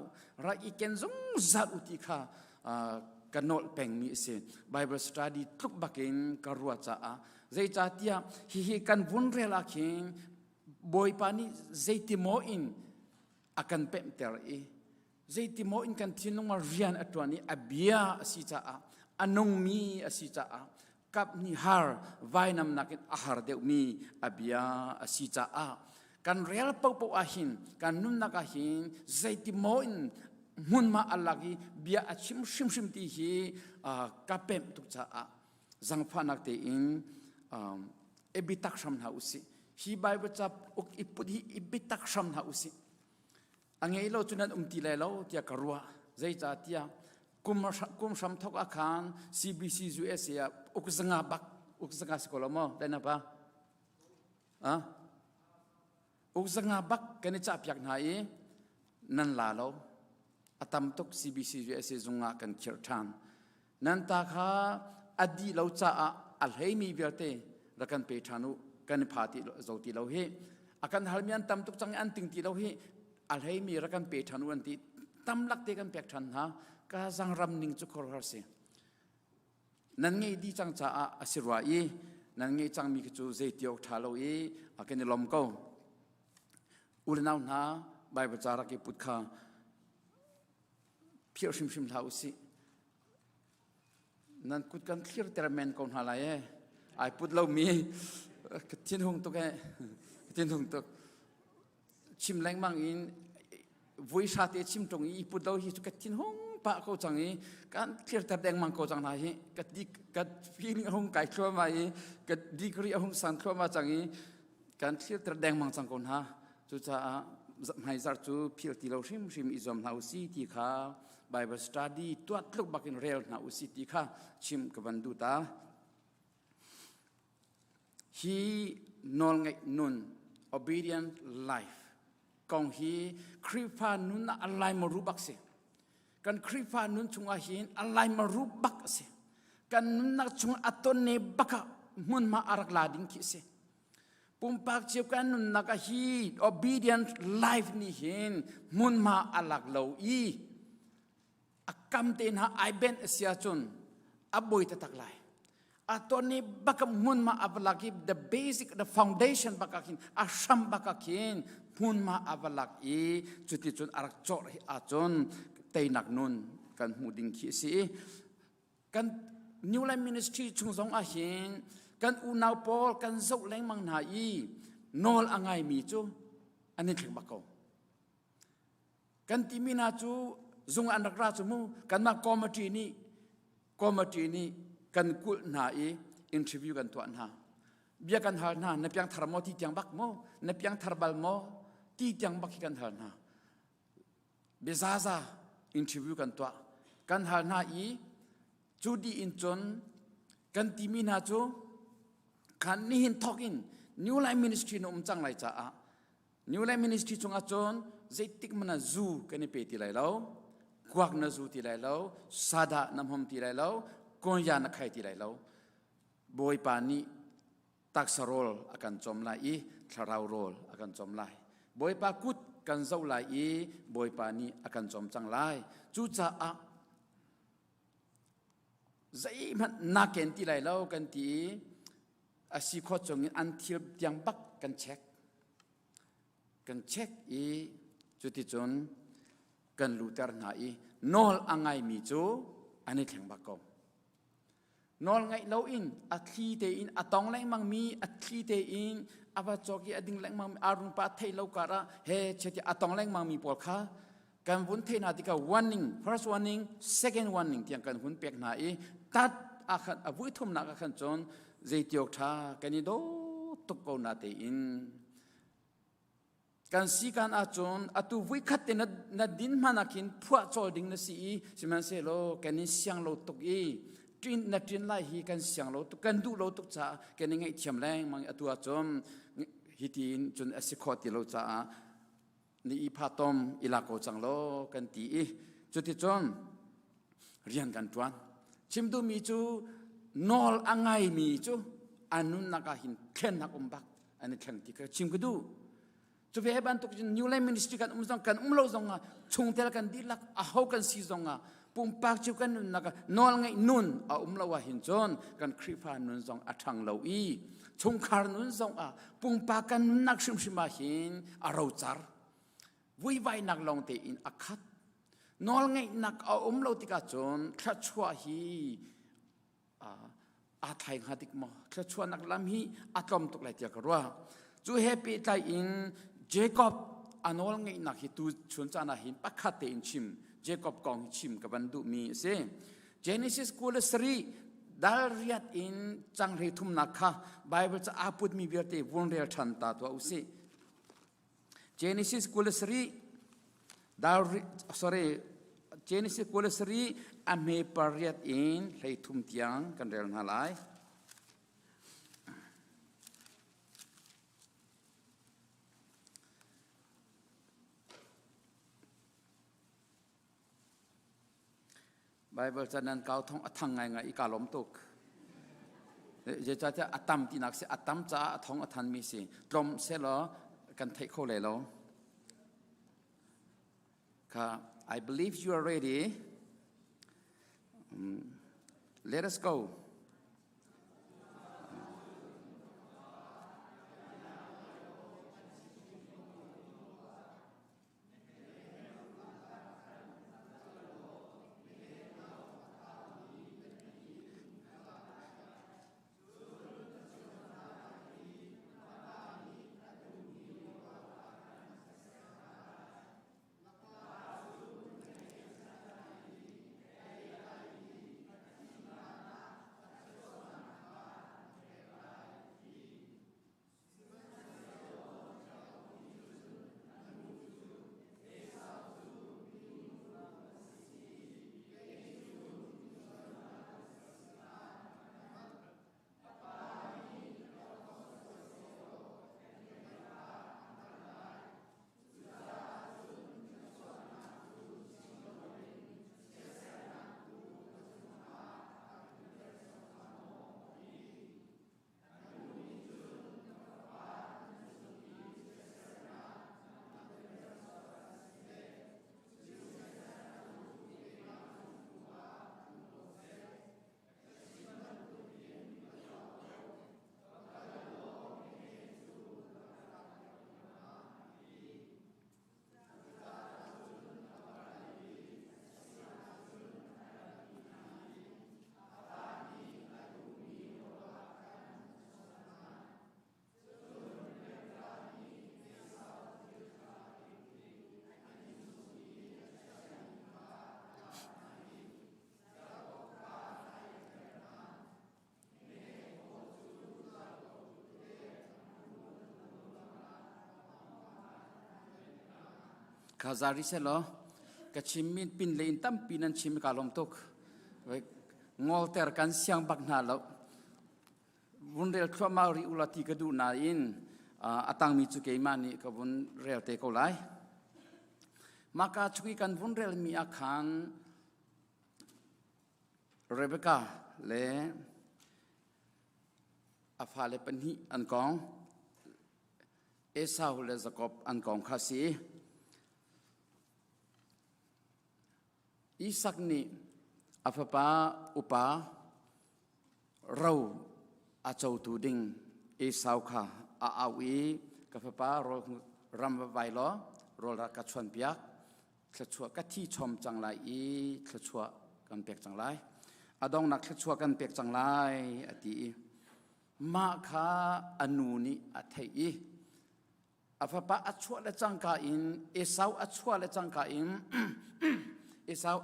รักอีเกนจงจัดอุติข้ากันโนลเป่งมีเสียไบเบิลสตัดดี้ทุกบักินกรัวจ้าใจจัดยาฮีกันวุนเรลาคิงบอยปานีใจติโมอินอากันเป็มเตอร์ใจติโมอินกันทิ้งลงมาเรียนอัตวนี้อเบียสิจ้าอันงมีสิจ้ากับนิฮาร์ไว้นำนักอาหารเดียวมีอเบียสิจ้ากันเรียลปปอาหินกันนุ่นนักอาหินใจติโมอินมุนมาอัลลักีเบียชิมที่ฮีกับเป็มตุกจ้าจังฟ้านักเตอินเอบิตักชัมนาอุสิฮีไบเบิลจับอุกอิปุดีเอบิตักชัมนาอุสิอันนี้เราจุนันตีเลยเราที่กรัวใจจัดที่กุมชัมทกอาคาร CBC US อุกสงาบักอุกสงาสกอลมอได้นะปะอุกสงาบักกันจะจับอย่างไหนนั่นล่ะเราอาตมตก CBC US จงอากันเชิดทานนั่นตาข้าอดีเราจะอัลเฮมีเวลเตรักันเปชานุกันพาติโจติเราเฮอากันฮัลมีอันตำตุกจังอันติงติเราเฮอัลเฮมีรักันเปชานุอันติตำลักเตกันเปกชันฮะกาจังรำนิงจุกรหัสเซนั่นไงดีจังจะอาศิรวายีนั่นไงจังมีกจูเจติโอทาเราอากันลมก็อุลนาวนาใบประจาระกิพุทธาเพียวชิมเท้าสินั่นกุดกันเคลียร์เตอร์แมนคนหาลายไอ้พุทธเรามีทิ้งหงตุกทิ้งหงตุกชิมแรงบางอินวุ้ยชาติชิมตรงนี้พุทธเราฮิจุกทิ้งหงปะเขาจังนี้การเคลียร์เตอร์แดงมังเขาจังไหนกัดดีกัดฟีลิ่งหงไก่เข้ามากัดดีกรีหงสันเข้ามาจังนี้การเคลียร์เตอร์แดงมังจังคนหาจุดจะให้จัดจูพิลติเราชิมอิจอมนาอุสีที่ข้าBible study ตัวลูกบักอินเรียลนาอุสิติข้าชิมกับวันดูตาฮีนอลไงนุน obedient life กองฮีคริปานุนอะไรมารู้บักเสกันคริปานุนชงอาหินอะไรมารู้บักเสกันนุนนักชงอัตโนเนบักมุนมาอารักลาดิงคิเสปุ่มปากเชียวกันนุนนักฮี obedient life นี่เห็นมุนมาอารักเลวกำเต็นหาไอเบนเสียจนอับบุยตะตักไลอัตอนนี้บักมุนมาอับลัก the basic the foundation บักกินอาชัมบักกินมุนมาอับลักจุดที่จนอารักจอร์อาจนเตยนักนุนกันหูดิงขีสีกัน New Life Ministry ชุงสงอาเห็นกันอุณาวปอลกันเจ้าแรงมังนาโนลอ่างไงมีจูอันนี้ถึงบักเขากันที่มีนาจูจงอันรักราชมูกันมาคอมมิตี้นี้กันกุลนาอินทรีวิวกันตัวนาเบียกันหานาในเพียงทาร์มอที่เตียงบักโมในเพียงทาร์บัลโมที่เตียงบักกันหานาเบซาซาอินทรีวิวกันตัวกันหานาจูดีอินจนกันที่มีนาจูกันนี่หินทอกิน New Life Ministry นุ่มจังไรจ้า New Life Ministry จงอาจนใจติกมันจูกันนี่เปติไรแล้วกวักนจูติไรแล้วซาดาน้ำหอมติไรแล้วกอนยานักไข่ติไรแล้วบอยปานีตักสโรลอาการจอมไล่ทาราวโรลอาการจอมไล่บอยปากุดกันเจ้าไล่บอยปานีอาการจอมจังไล่จูจ่าใจมันนักเก็นติไรแล้วกันทีอาศิขอจงอันเทียบยังบักกันเช็คจุดที่จนกันลูเตอร์นาโนลอ่างไงมีจูอันนี้แข่งบักก็โนลไงเราอินอัตลีเตอินอัตองแรงมังมีอัตลีเตอินอาบะจอกีอดิ่งแรงมังอารุณปาเทเลวการะเฮเชติอัตองแรงมังมีปอลค่ะกันวุ้นเทนาติกา warning first warning second warning ที่กันวุ้นเปียกนาตัดอาคันอาวุธทุ่มนักอาคันจนเจติโอท่ากันนี่โดตุกโกนาเตอิน กันสีกันอาจนอตุวิคัดเตนัดดินมานักินพวกโจดิงนสีสิมันเสโลกันนี่เสียงโลตุกอีจินนัดจินไล่ฮีกันเสียงโลตุกันดูโลตุกจ้ากันนี่ไงเทียมแรงมังอตุอาจนฮิตินจนอสิขอติโลจ้านี่อีพาตอมอีลาโกจังโลกันตีจุดที่จนเรียนกันตวนชิมดูมีจูนอลอังไงมีจูอันนุนนักหินเข็นนักบักอันนี้แข่งที่ก็ชิมก็ดูจูเวบันตุกจินนิวไลมินิสทรีกันซองกันโลซองอ่ะชงเทลกันดีลักอาฮกันซีซองอ่ะปุ่มปากจูกันนุนนักนอลไงนุนลาวหินจนกันคริฟานุนซองอัทังเลาอีชงคาร์นุนซองอ่ะปุ่มปากกันนุนนักชิมมาหินอาราวจาร์วิไวนักลองเตอินอักขัดนอลไงนักลาวติกาจนคลัดชัวฮีอาไทยหัดิกมาคลัดชัวนักลำฮีอัตลอมตุกไลเตียกรัวจูเฮปีไทยอินเจคอบนอลไงนักฮิตูชนจานาหินปักขัดเตอินชิมเจคอบกองชิมกับบันดุมีเซเจเนซิสคูลสรีดาลเรียดอินจังเรทุมนักค่ะไบเบิลจะอาพุดมีเบียร์เตวนเรียชันตาตัวอุสิGenesis kulasri Genesis kulasri ame pariat in lei thum tiang kan rel halai Bible chanan kau thong athang ngai ngai ikalom tuk je cha cha atam tinak se atam cha thong athan mi si trom se loกันเทคโคเลยแล้วค่ะ I believe you are ready. Let us go. Kazari selo kachimin pin lein tam pinan chim kalom tok ngolter kan siang bak na lo vunrel khwamauri ulati kadu na in atang mi chu ke mani ka vun rel te ko lai maka chui kan vunrel mi akhan Rebecca le afale panhi an kong Esau le Jacob an kong khasi Isak ni afapa upa rau achau tu ding Esau kha awi kafapa ro ram vai lo ro la ka chon piak thachua ka thi chom changlai I thachua kan pek changlai adong nak thachua kan pek changlai ati ma kha anu ni athei I afapa achua le changka in Esau achua le changka in Esau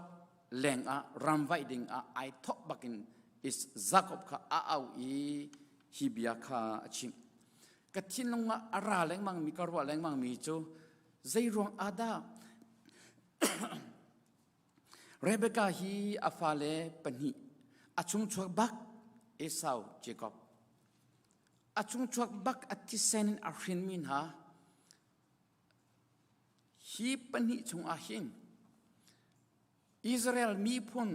leng a ramvai ding a I thok bakin is Jacob kha au I hibia kha achim กะทินลงอาราแรงมังมีกรัวแรงมังมีจูใจรวงอาดาเรเบคาฮีอาฟาเลปนีอาชุงชวกบักเอสาวเจคอบอาชุงชวกบักอธิเซนอารินมินฮาฮีปนีชุงอาหินอิสราเอลมีพ้น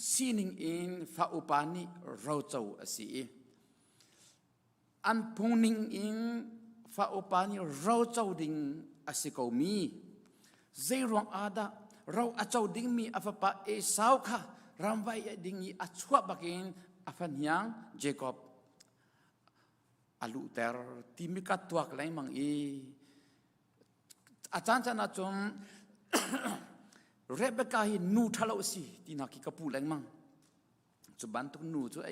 ซีนิงอินฟาอุปานิเราเจ้าอสีอันพงนิงอินฟาอุปานิเราเจ้าดิ่งอสิกามีใจรวงอาดาเราอาเจ้าดิ่งมีอาฟปาเอสาวค่ะรำไว้ดิ่งอีอาชัวบักอินอาฟันยังเจคอบอาลูเตอร์ที่มีกัดตัวกลายมังอีอาจารย์จะน่าจงเรเบคาฮินูทะเลาสิที่นักกิกปูแรงมังจุบันตุกนูจุไอ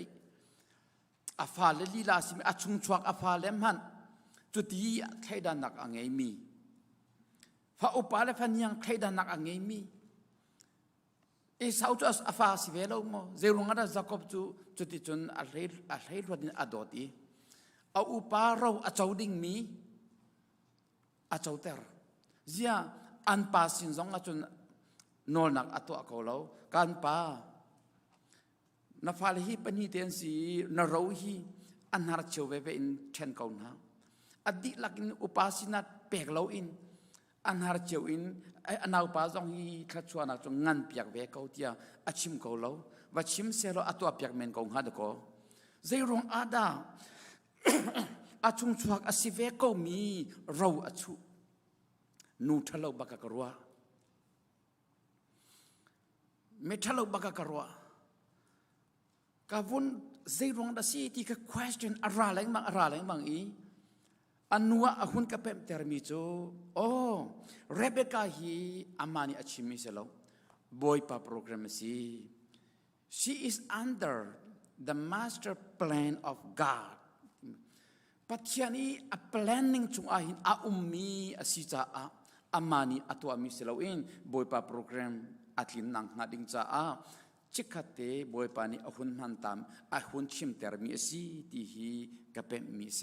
อาฟาเลลีลาสิมีอาชุงชวกอาฟาเลมันจุดที่ใครดันนักอังเอมีฟ้าอุปาเลฟันยังใครดันนักอังเอมีเอสาวจุอาฟาสิเวลโมเจรุงอาดาจักบจุดที่จนอาเรลวัดินอดอดีเอาอุปาเราอาเจ้าดิ่งมีอาเจ้าเตอร์เจียอันปาสินซองอาจนนอนักอตัวเขาเราการป่านาฟาลฮีปนีเตียนสีนาเราฮีอันหาเชวเวเวอินเชนเขาหนาอดีตลักอินอุปาสินัดเปียกเราอินอันหาเชวอินอันเอาป่าจงฮีขัดชวนจงงันเปียกเวเขาเตียอาชิมเขาเราว่าชิมเสเราอตัวเปียกเมนเขาหาดก็ใจรงอาดาอาชุงชวกอาศิเวเขามีเราอาชุนูทะเลบักกะรัวไม่ทะเลาะบักกะรัวกาวุนใจรวงดาซีที่ก็ question อะไรแรงบางอีอันนัวอาหุนกับเป็นเทอร์มิโจโอ้เรเบคาฮีอามานีอาชิมิเซโลบอยปาโปรแกรมซี she is under the master plan of God ปัจจัยนี้ a planning จุงอาหินอาอุมมีอาศิจาอามานีอาตัวมิเซโลอินบอยปาโปรแกรมอาทินนังนาดิงจ้าชิคเตบอยปานีอาหุนมันตามอาหุนชิมเตอร์มีสีที่ฮีกับเป็นมีเส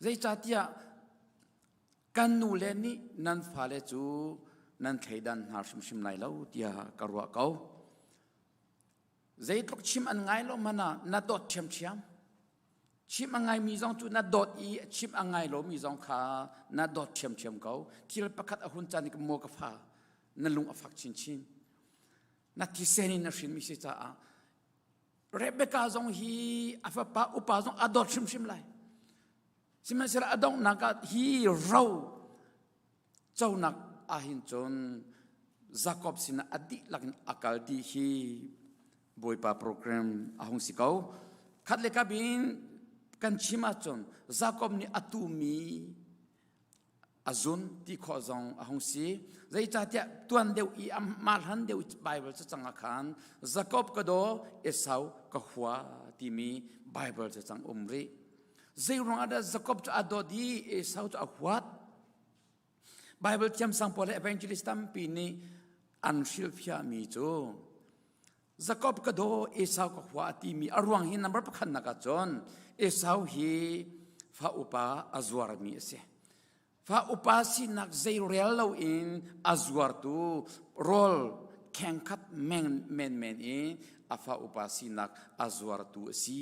ใจจัดยากันนูเลนี่นันฟาเลจูนันเทดันหาชิมไนเล่าที่ยากรัวเขาใจตกชิมอันไงเรามันน่ะดดชิมอันไงมีจงจูน่ะดดอีชิมอันไงเรามีจงขาน่ะดดเทียมเขาที่เราประกาศอาหุนจานิกโมกฟ้านั่นลุงอฟักชินนักที่เซนินนักชินมิสิจ้าเรเบคาจงฮีอาฟปาอุปาจงอดอดชิมไลสิมันเสระอดองนักฮีเราเจ้านักอาหินจนจักบสินะอดีลักนอากาลดีฮีบอยปาโปรแกรมอาหงสิเขาขัดเลกับบินกันชิมาจนจักบนี่อตูมีอาจุนที่ข้อจงอาหงสีใจจัดเนี่ยตัวนเดียวอีมาหันเดียวไบเบิลจะจังอาคารจักบก็โดเอสาวก็หัวที่มีไบเบิลจะจังรีใจรงอาดาจักบจะอดดีเอสาวจะหัวไบเบิลเทียมสังพอลเอเวนเจลิสตัมปีนี้อันชิลฟิอามีจูจักบก็โดเอสาวก็หัวที่มีอารวงหินนับประคันนักจนเอสาวฮีฟ้าอุปาอจวาร์มีเสฟ้าอุปาสินักใจเรียลเราอินอจวาร์ตูโรลแข่งขัดแมนอินอาฟ้าอุปาสินักอจวาร์ตูสี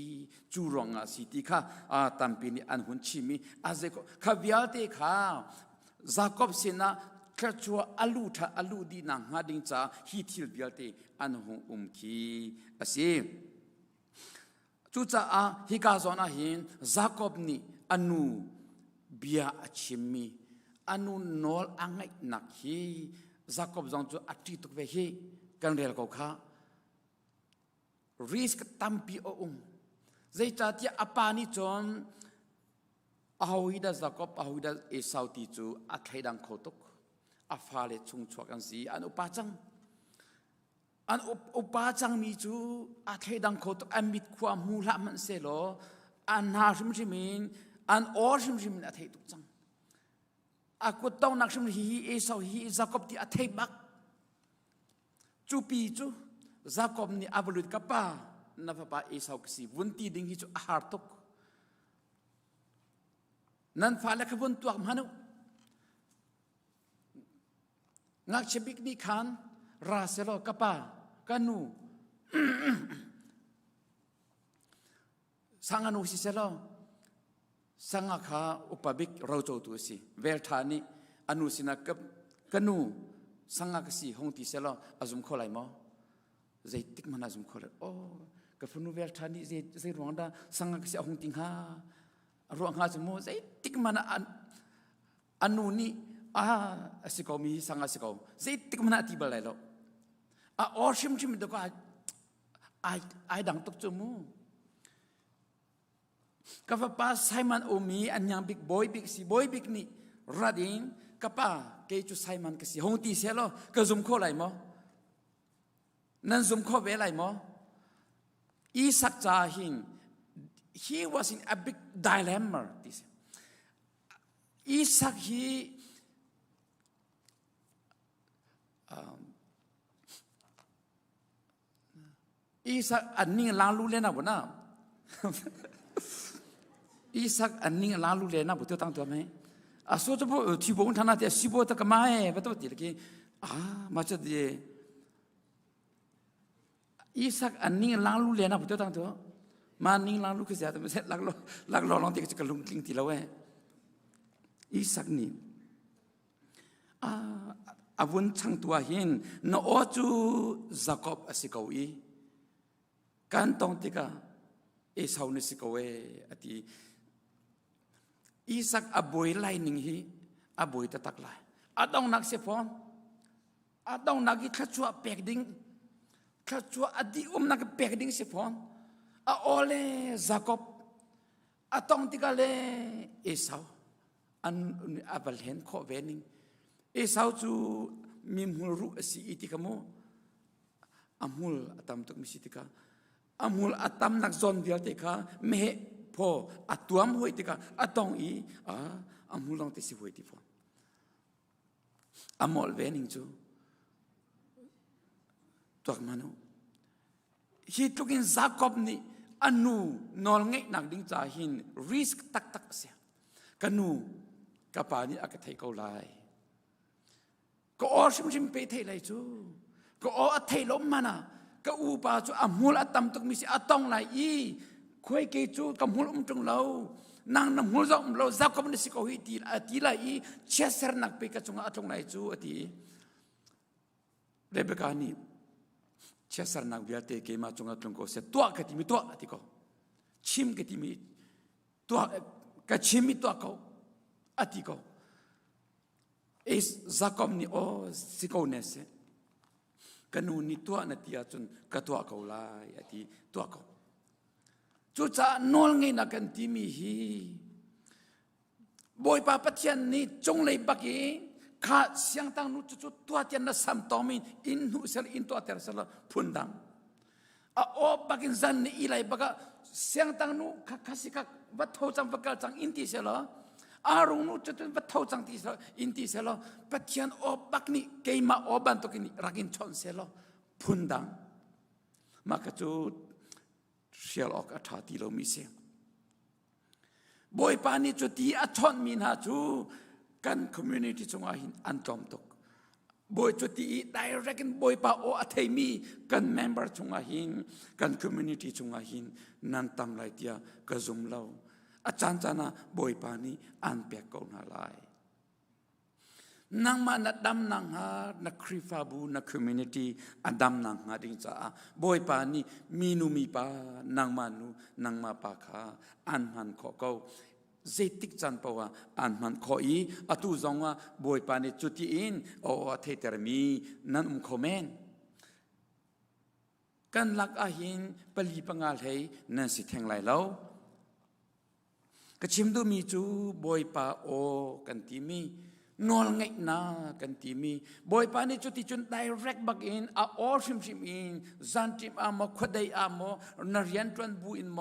จูรองอาสิติค่ะตัมปีนี้อันหุ่นชิมีอาเจก็ขวิลเตค่ะจักบสินะครัวอลูดีนังหาดิงจ้าฮิทิลวิลเตอันหุ่นคีอาสิจูจ้าฮิกาซอนาหินจักบนี่อนูบิอาชิมีอนุนอลอังไงนักฮีจักบจงจูอัติตุกเวฮีกันเรียลเขาค่ะริสกตัมปีใจจัดที่อปานิจนอาวิดาจักบอาวิดาเอสาวติจูอัตไฮดังโคตุกอาฟาเลชุงชวกันสีอันอุปาจังมีจูอัตไฮดังโคตุกอันมิดความมูลมันเสโลอันหาชิมินอันออชิมินอัตไฮตุกจังอากุต้องนักชิมฮีเอสาวฮีจักบที่อัตไฮบักจูปีจูจักบนี่อับลุดกับป้านับป้าเอสาวกสีวุนตีดิ้งฮีจูอาร์ตุก นั้นฟ้าและขบวนตัวมนุงักเชบิกนี่ขันราเซโลกะปากันนูสังอนุสิเซโลสังอาคาอุปบิกเราโจตัวสิเวลทานีอนุสินักกันนูสังอากสิหงติเซโลอาจุมโคไลมอใจติกมันอาจุมโคไลโอ้กับฟนูเวลทานีใจรวงดาสังอากสิหงติงฮารวงฮาจุมโมใจติกมันอนุนี่สิกามีสังอาสิกาใจติกมันอธิบายแล้วออชิมชิมตัวก็ไอดังตุกจมูกับป้าไซมันโอมีอันยังบิ๊กบอยบิ๊กsi boyบิ๊กนี่รัดิงกับป้าเกจูไซมันก็สิหงตีเสียแล้วก็ซุมโคไหลมั้งนั่นซุมโคเวไหลมั้งอีสักจ่าหิน he was in a big dilemma ที่สิอีสักฮีอีสักอันนี้ลางรู้เลยนะบุญนะอีสักอันนี้ลางรู้เลยนะบุตรตั้งตัวไหมส่วนที่พวกที่พวกท่านนั่นสิบวันตะกมาเประตูที่ละกี้มาจะดีอีสักอันนี้ลางรู้เลยนะบุตรตั้งตัวมานิ่งลางรู้คือเสียแต่ไม่ใช่ลักลองที่จะกระลุงกลิ้งที่ละเว้อีสักนี่อาวุธช่างตัวหินนอจูจักอบสิกาวีการตองติกาสาวนิสิกาเวอติอีสักอบวยไลนิ่งฮีอบวยตะตักไลต้องนักเสพอนต้องนักกิขจัวเปกดิ้งขจัวอดีนักเปกดิ้งเสพอนโอเลจักอบต้องติกาเลสาวอันอบลเห็นข้อเวนิงสาวจูมีมูลรู้สิอิติกาโมอามูลตามตุกมิสิติกาamul atam nak zon dia teka me pho atuam hoi teka atong I amul long te si hoi ti pho amol vening chu tok mano hi tukin Jacob ni anu nol ngai nak ding cha hin risk tak se kanu kapani akathai ko lai ko or sim pe thai lai chu ko o athai lom manaก็อุปาจูอามูลอัตตมตุกมิสิอัตองไหลอีคุยเกจูกับมูลจงเรานางน้ำมูลจงเราจักกับนิสิกอหิตีตีไหลอีเชื่อเสนักไปกับจงอัตองไหลจูอดีเรเบกานีเชื่อเสนักเบียเตเกมาจงอัตองก็เสตัวกติมีตัวอดีก็ชิมกติมีตัวกชิมมีตัวเขาอดีก็จักกับนี่โอสิกอเนสกันนูนี่ตัวนัติอาจนกตัวเขาลายอดีตัวเขาจุดจะนอลไงนักันที่มีฮีบอยป้าปัจจัยนี้จงเลยบักกี้ข้าเสียงตั้งนู้จุดตัวเทียนนั้นสัมตอมินอินหูเสลอินตัวเทียนเสลพุ่นดังโอ้บักกินจันนี่อีไลบักเสียงตั้งนู้ข้าสิกัวัดเท่าจังบักจังอินที่เสลอารมณ์นู้จุดวัดเท่าจังที่เสลอินที่เสลปัจจัยโอ้บักนี่เกี่ยมาโอ้บันตุกินี่รักินชนเสลพุ่นดังมากจุดเชียร์ออกอัฐาติโลมิเซบอยปานี่จุดที่อัฐอนมินหาจูกันคอมมูนิตี้จงอาหินอันจอมตกบอยจุดที่ได้เรียกบอยปาโออัฐมีกันเมมเบอร์จงอาหินกันคอมมูนิตี้จงอาหินนันตามไลเตียกระซุมเล่าอาจารย์จานะบอยปานี่อันเปียกเอาหน้าลายนางมานัดดำนางหานักคริฟาบูนักคอมมูนิตี้อันดำนางหาดิ่งจ้าบอยปานี่มีนูมีปานางมานูนางมาปาขาอันมันขอเกาเจติกจันปว่าอันมันขออีอตุจงว่าบอยปานี่จุดที่อินโอเทเตอร์มีนั่นคอมเมนกันลักอาหินปลีปังอาให้นั่นสิแทงไหลแล้วกชิมดูมีจูบอยปาโอกันที่มีนอลไงนากันที่มีบอยปานี่จุดที่จุด direct back in ออชิมอินจันทิมมขวดได้มนเรียนจวนบูอินม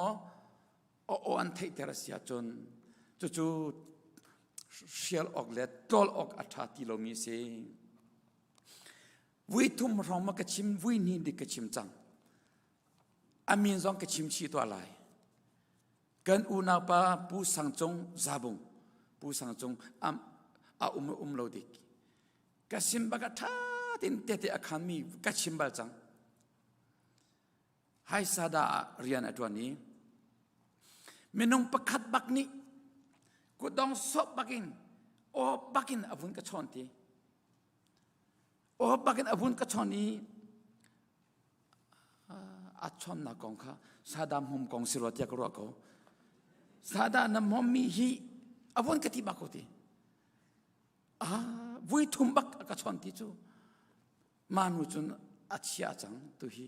โออันเทเตระเสียจนจู่เชียลออกเล็ดตอลออกอัฐาติโลมีเซวิทุมรองมากชิมวินีดิกชิมจังอามินซองกชิมชีตัวอะไรกันอุณาปาปูสังจงซาบุง ปูสังจงเราดิกะชิมบักท่าตินเตะอาคารมีกะชิมบัลจังให้ซาดาเรียนอันนี้ไม่นงประคัดบักนี้กูต้องสอบบักินโอ้บักินอวุนกะชอนทีโอ้บักินอวุนกะชอนนี้อาชอนนักกองข้าซาดามหอมกองสิรวัตยากรัวเขาซาดาน้ำหอมมีฮีอวุนกะที่บักทีวุ้ยทุ่มบักกะชอนทีจูมานุจุนอาเชียจังตุฮี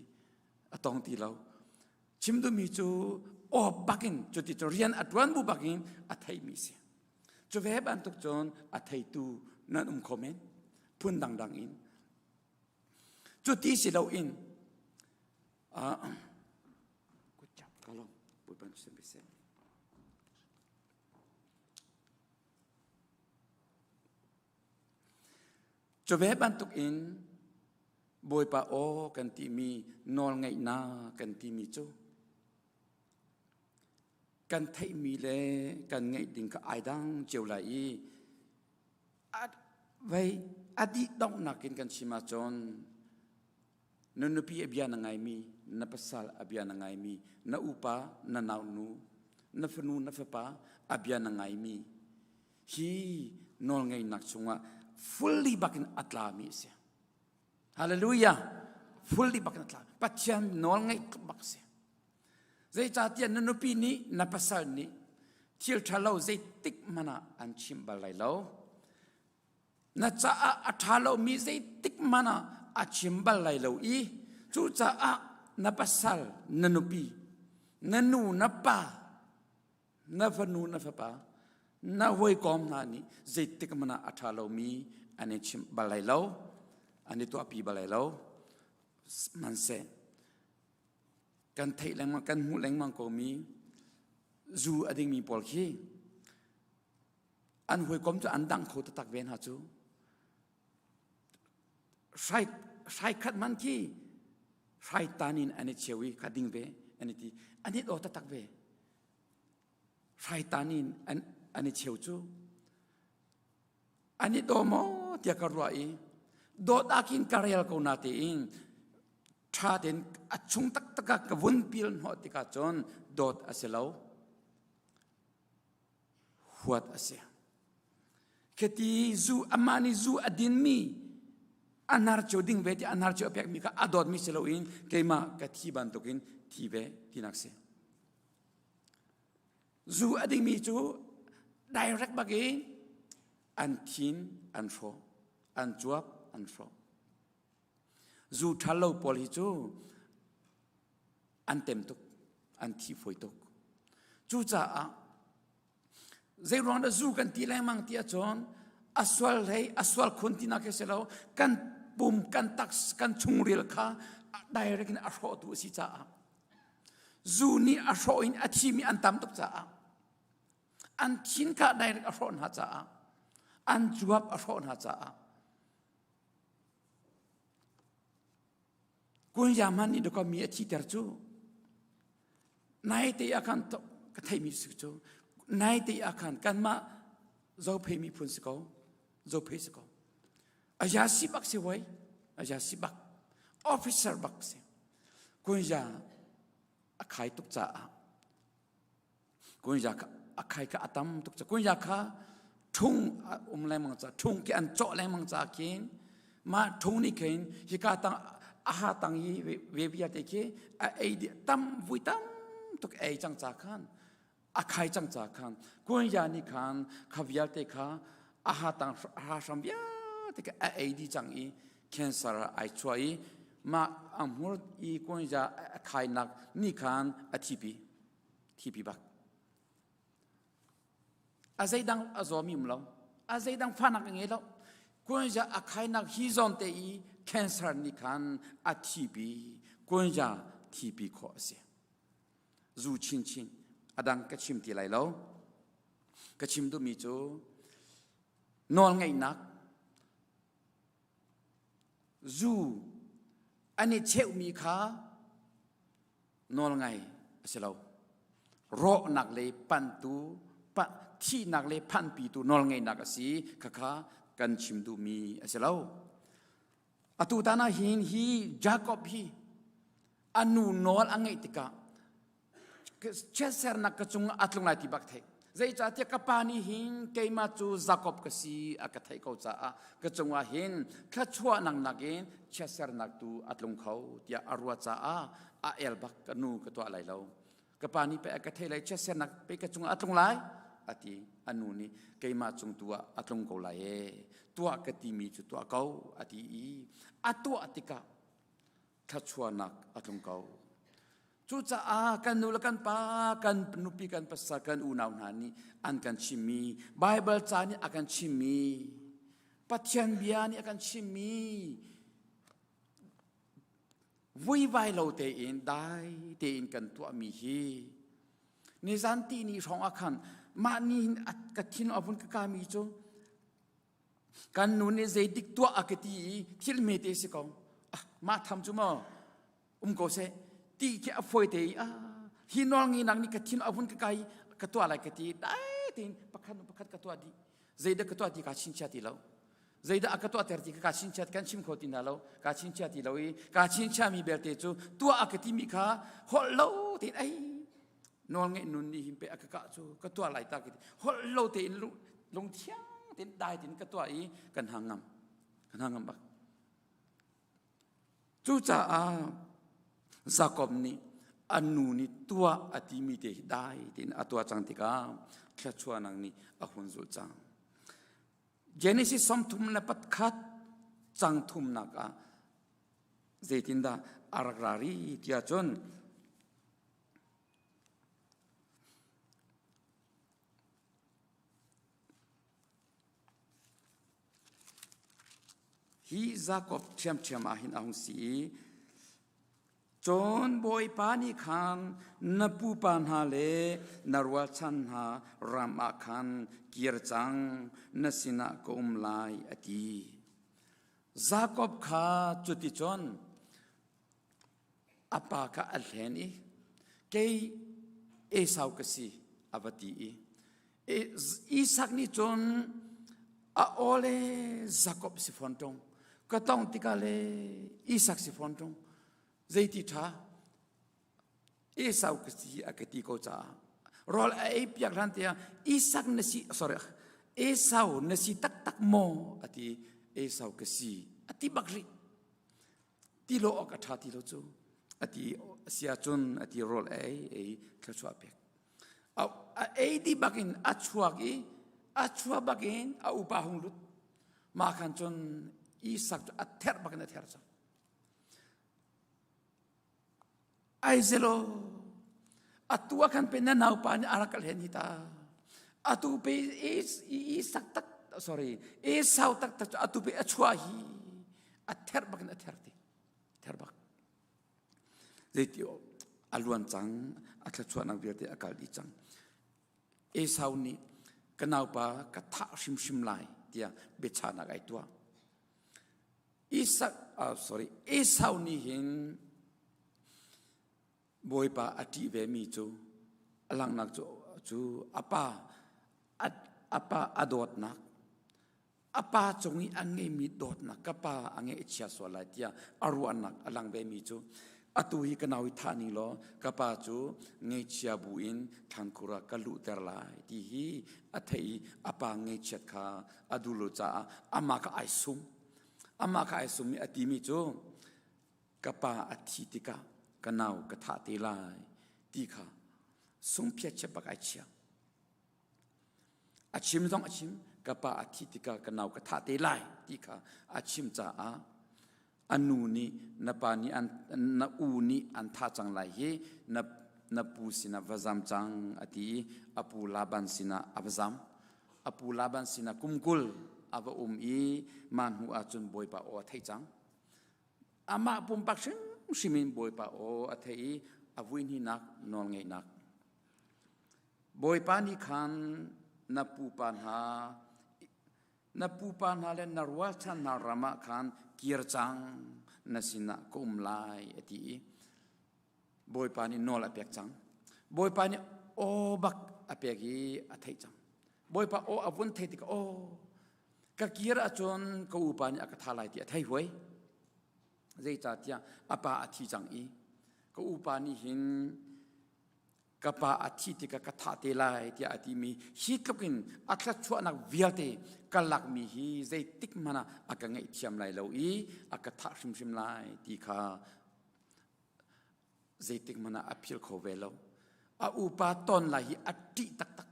ตองทีเราชิมดูมีจูโอ้บักินจุดที่จะเรียนอัดวันบุบักินอัฐิมีเสียจูเวบันทุกจนอัฐิตูนั่นคอมเมนต์พูนดังอินจุดที่สิเราอินกูจับกะลงบุบันสุดพิเศษจูเวบันทุกอินบอยปะโอกันที่มีนอนไงนากันที่มีจูกันไทยมีเลกันไงดิ่งก็ไอดังเจียวไหลไว้อดีตต้องนักกินกันชิมาจนนันปีอบยานังไงมีนับภาษาอบยานังไงมีนัอุปานันาวนูนัฟนูนัฟปาอบยานังไงมีฮีนอนไงนักชงว่า fully bakin atlami siya hallelujah fully bakin atlami patyan nol ngai bak siya zai chatian nanupi ni napasal ni thil thalo zai tik mana an chim balai lo na cha athalo mi zai tik mana a chim balai lo I chu cha napasal nanupi nanu napa nafanu nafapa na hoi kom na ni zai tik mana athalo mi ane chim balai lo ane to api balai lo man se kan thai lang ma kan hu lang mang ko mi zu ading mi pol khi an hoi kom chu an dang kho ta tak ven ha chu sai khat man ki sai tanin ane chewi khading ve ane ti ane do ta tak ve sai tanin ani cheu chu ani do mo tia karwai do takin karel ko na te in tha den achung tak taka kawun pil ho tika chon dot aselo huat ase keti zu amani zu adin mi anar choding ve ti anar cho pek mi ka adot mi selo in keima ka thi ban tokin thi ve tinakse zu ading mi chu direct bagi an thin an fro an juap an fro zu thalo poli chu an tem tuk an thi foi tuk chu cha zai rong da zu kan ti lai mang ti a chon aswal khun ti na ke selo kan pum kan tak kan chungril kha direct in a fro tu si cha zu ni a fro in a thi mi an tam tuk cha an thin ka direct afron ha cha an juap afron ha cha kun yaman ni do ko mi achi ter chu nai te akan to ka thai mi su chu nai te akan kan ma zo phe mi phun sko zo phe sko aja si bak se wai aja si bak officer bak se kun ya akai tuk cha kun ya akai ka atam tuk cha kun ya kha thung lai mang cha thung ki an cho lai mang cha kin ma thung ni kin hi ka tang aha tang yi we bia te ke a di tam vui tam tuk ai chang cha khan akai chang cha khan kun ya ni khan khavial te kha aha tang aha sam bia te ka ai di chang I cancer ai choi ma amur I kun ya akai nak ni khan athipi bak azai dang azomi mlo azai dang fanak nge lo kunja akai nak hizon te I cancer ni khan athibi kunja thibi kho se zu chin adang ka chim ti lai lo ka chim du mi chu nol ngai nak zu ani cheu mi kha nol ngai se lo ro nak le pan tu pa ที่นักเลพันปีตัวนอลไงนักสีข้ากันชิมดูมีเสลาอตุตานาหินฮีจาคอบฮีอนุนอลอังไงติกาเชสเซอร์นักกระจุงอัตลงไลติบักเทใจจ่าเทียกปานีหินเกมาจูจาคอบกสีอากาศไทยเขาจ่ากระจุงว่าหินข้าชัวนังนักเองเชสเซอร์นักตูอัตลงเขาเทียอารัวจ่าเอลบักกนูกตัวอะไรเรากปานีไปอากาศไทยเลยเชสเซอร์นักไปกระจุงอัตลงไลอติอนุนี่เกมาจุงตัวอัตลงเขาไลตัวกติมีจุตัวเขาอติอัตัวอติกาข้าชัวนักอัตลงเขาจุจ้ากันนูลกันปากันนุปีกันภาษากันอุณาวนานีอันกันชิมีไบเบิลจานี่อากันชิมีปัจจัยบิอานี่อากันชิมีวุ้ยไวเราเตอินได้เตอินกันตัวมีฮีนิสันตีนี่ร้องอาคันมานี่กัดทินอาบุญกกามีโจกันนูนี่เจดิกตัวอากตีที่เมเตสิกองมาทำจุมาโกเซตีแค่ฟอยเตยฮินอลงีนังนี่กทินอาวุธกายกตัวอะไรกตีได้ตินประคันกตัวดีใจเด็กกตัวดีกาชินชาติเราใจเด็กกตัวเตอร์ดีกาชินชาติกันชิมโคตินาเรากาชินชาติเรากาชินชามีเบลเตจูตัวอากติมิคาฮอลโลตินไอนอลเงนุนนี่หิมเปอากะจูกตัวอะไรตากติฮอลโลตินลงเทียงตินได้ตินกตัวกันหางงำบักจูจ่าสากบนี้อนุนี่ตัวอติมิเตได้ดินอตัวจังติกาแค่ชัวนังนี้อหุนจุจังเจเนซิสสมทุมนับขัดจังทุมนักเจตินดาอารักรารีที่อาจนฮีสากบเทียมอาหินอาหุนสีจนบอยปานีขันนปูปานฮาเลนรวชันฮารามอาขันเกียรจังนสินะกอุมลายอดีซากบขาจุติจนอปากะอัลเฮนีเกยเอสาวกสีอวตีอีสักนี่จนอาโอเลซากบสิฟอนตงก็ต้องติกาเลอีสักสิฟอนตงใจที่ท่าเอสาวกสีอากติโกจ้ารอลไอเปียกรันเตียอีสักนสีsorryเอสาวนสีตักโมอติเอสาวกสีอติบักรีที่โลอกท่าที่โลจูอติเสียจนอติรอลไอข้าชัวเปียกเอาไอที่บักินอัชัวบักินเอาอุปาหุงลุดมาขันจนอีสักอัเทร์บักินอัเทร์จ้าไอเซโลอัตัวกันเป็นนาวปานอารักเลนิตาอัตุไปอีสักตัก sorry เอสาวตักอัตุไปอัชัวฮีอัเทร์บักอัเทร์ติเทร์บักเด็กที่อลวนจังอัตชัวนักเบียร์ที่อากาศดีจังเอสาวนี่กันนาวปากระทะชิมไลที่เบชานักไอตัวอีสักsorry เอสาวนี่เห็นบอยปาอธิเวมีจูอลังนักจูอาปาอดอดนักอาปาจงอีอันเงมีดอดนักกับปาอันเงอิชยาสวลายที่อารุอันนักอลังเวมีจูอตุฮิกันเอาอิธานิโลกับปาจูเงชิอาบุอินทันคุระกัลุเตอร์ลายที่ฮีอัตย์อาปาเงชิดคาอดุโลจ้าอามาคาไอซุมมีอติมีจูกับปาอธิติกากันเอากระทะตีลายตีขาสมเพียรจะบักไอเชียอาชิมต้องอาชิมกับปาอธิติกากันเอากระทะตีลายตีขาอาชิมจ้าอันนูนี่นปานีอันนอูนี่อันท่าจังไรเฮนปูสินะวะซัมจังอติอปูลาบันสินะอวซัมอปูลาบันสินะกุมกุลอวอีมันหัวจุนบอยปาโอไทจังอามาปุ่มปักชิงชิมินบอยปาโออัฐีอวินหินักนอนไงนักบอยปานิขันนับปูปานหาเลนรวชันนารามะขันเกียรจังนสินะกุมลายอัฐีบอยปานินอลอเปียกจังบอยปานิโอบักอเปียกีอัฐีจัง บอยปะโออวุนเทติกโอกะกีระจนกูอุปานี่อากาทาลายเตียไทยหวยเจจ่าเตียอปาอธิจังอีกูอุปานี่หินกะปาอธิติกะกะทาเตลายเตียอธิมีฮิตลกินอัตชัวนักเวียเตกะลักมีฮีเจติกมานะอากาไงเทียมลายเลวอีอากาทาชิมลายตีคาเจติกมานะอภิลโคเวลอาอุปาตอนลายอติตักตัก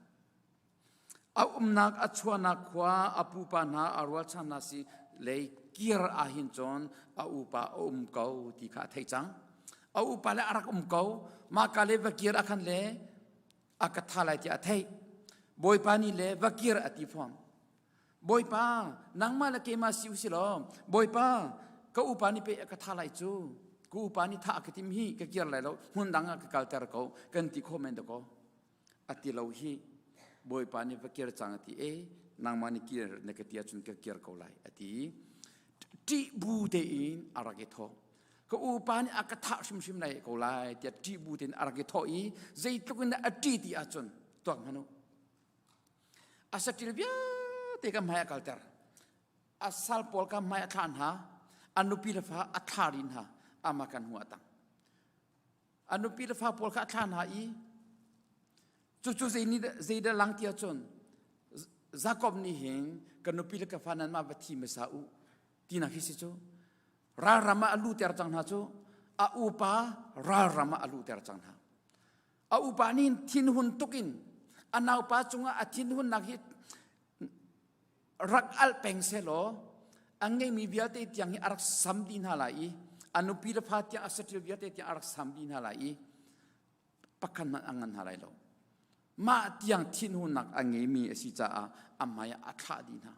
อานักอัชวนักขวาอาปูปานาอารวชานาสีเลยกีร์อาหินจอนอาอุปาเกาตีขาไทยจังอาอุปาเลอารักเกามากาเลวกีร์อาคันเลอากาทาลายที่อาไทยบอยปานี่เลวกีร์อติฟอมบอยปานังมาละเกมาสิวสิลอบอยปาก็อุปานี่เปอากาทาลายจูกูอุปานี่ท่าอักติมฮีก็กีร์เลยแล้วหุ่นดังอักกัลเตอร์เขากันติโคเมนต์เขาอติเลวฮีบอยปานี่วกีร์จังอตินางมานี่กีร์นักติอาจุนก็กีร์เขาไลอติที่บูเดอินอารักเทอก็อุปานี่อากาศชิมไลเขาไลที่ที่บูเดอินอารักเทออีใจตุกินอดีตอาจุนตัวมันนู้อาศัยที่เบียเตกมายกัลเตอร์อาศัยพอลกมายทานหาอนุพิลฟ้าอัฐารินหาอามากันหัวตังอนุพิลฟ้าพอลกทานหาอีจู่ๆใจเดลังที่อาจุนZarhpi ni heng kanupil ka fanan ma bathi mesau tina khisicho ra rama alu ter chang na cho a upa ra rama alu ter chang na a upa ni thin hun tukin anau pa chunga a thin hun nak hi rak al peng se lo angai mi biate tiang hi arak samdin halai anupil pha tia asatil biate tia arak samdin halai pakhan man angan halai loมาเตียงทิ้นหุนักอันนี้มีสิจ้าอามายอัฐาดีนะ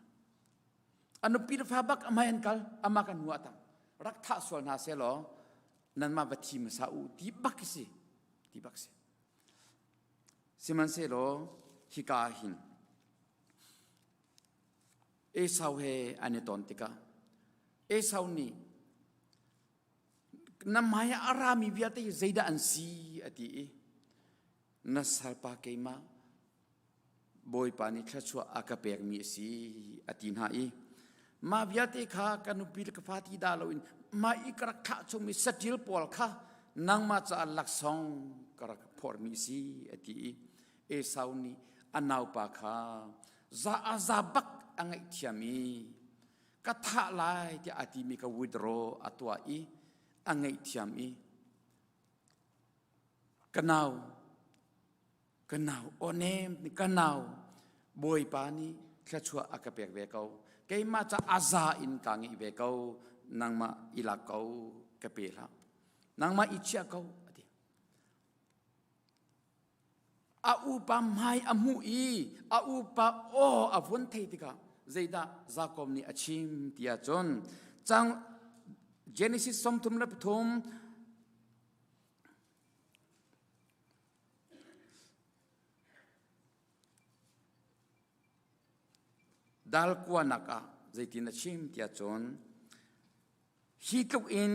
อนุปิดฟ้าบักอามายอันกัลอามากันหัวตังรักท่าส่วนหาเสลอนั่นมาบัติมสาวดีบักสิสิมันเสลอฮิกาหินเอสาวเฮอันนี้ตอนติกาเอสาวนี่น้ำมายอารามีวิญญาณใจดาอันซีอดีนัสารปาเกมาบอยปานิคชัวอากาเปกมีสีอตินหายมาวิยาเตขากันุปิลกฟาติดาลวินมาอีกรักข้าชมิสติลปอลข้านังมาจะลักซองกรักพอร์มีสีอติเอสาวนีอันนาวปาข้าซาบักอังไอเทียมีกัทะลายที่อติมีกวิดโรอัตัวอีอังไอเทียมีกันนาวโอเนมนี่กันนาวบอยปานี่แค่ชัวอากาเปกเวกเอาเกมาจะอาซาอินกังอีเวกเอานางมาอิลักเอากะเปล่านางมาอิเชียเอาอาอุปาไม่อามูอีอาอุปาโออาฟุนเทติกาเจดาZarhpiนี่อาชิมที่อาจนจังเจเนซิสสมทุมรับทุมดัลกวนักะใจตินชิมที่อาจนฮิตุอิน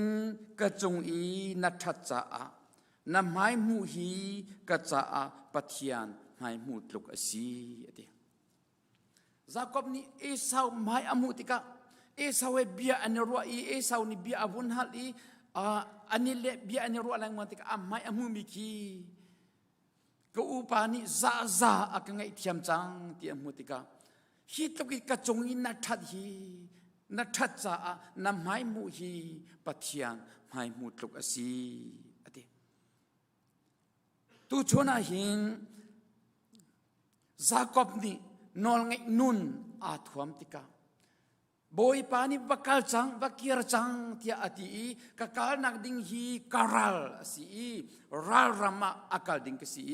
กระจงอีนัทจ่านำไม้มูฮีกระจ่าปัทยานไม้มูตลุกสีZarhpiนี่เอสาวไม้อามุติกะเอสาวเบียอันรัวอีเอสาวนี่เบียอาวุนฮัลอีอันนี้เละเบียอันรัวแรงมันติกะไม้อามุมิคีก็อุปานี่ซาอักไงเทียมจังที่อามุติกะฮิตกิกระจงอินนัทจ่านำไม้มูฮีปัทยานไม้มูตลุกสีตูชนะหินZarhpiนี่นอลไงนุนอาทวมติกาบอยปานี่บักกัลจังบักกีร์จังที่อาทิกะกาลนักดิ่งฮีการัลสีรัลรามาอากาลดิ่งกสี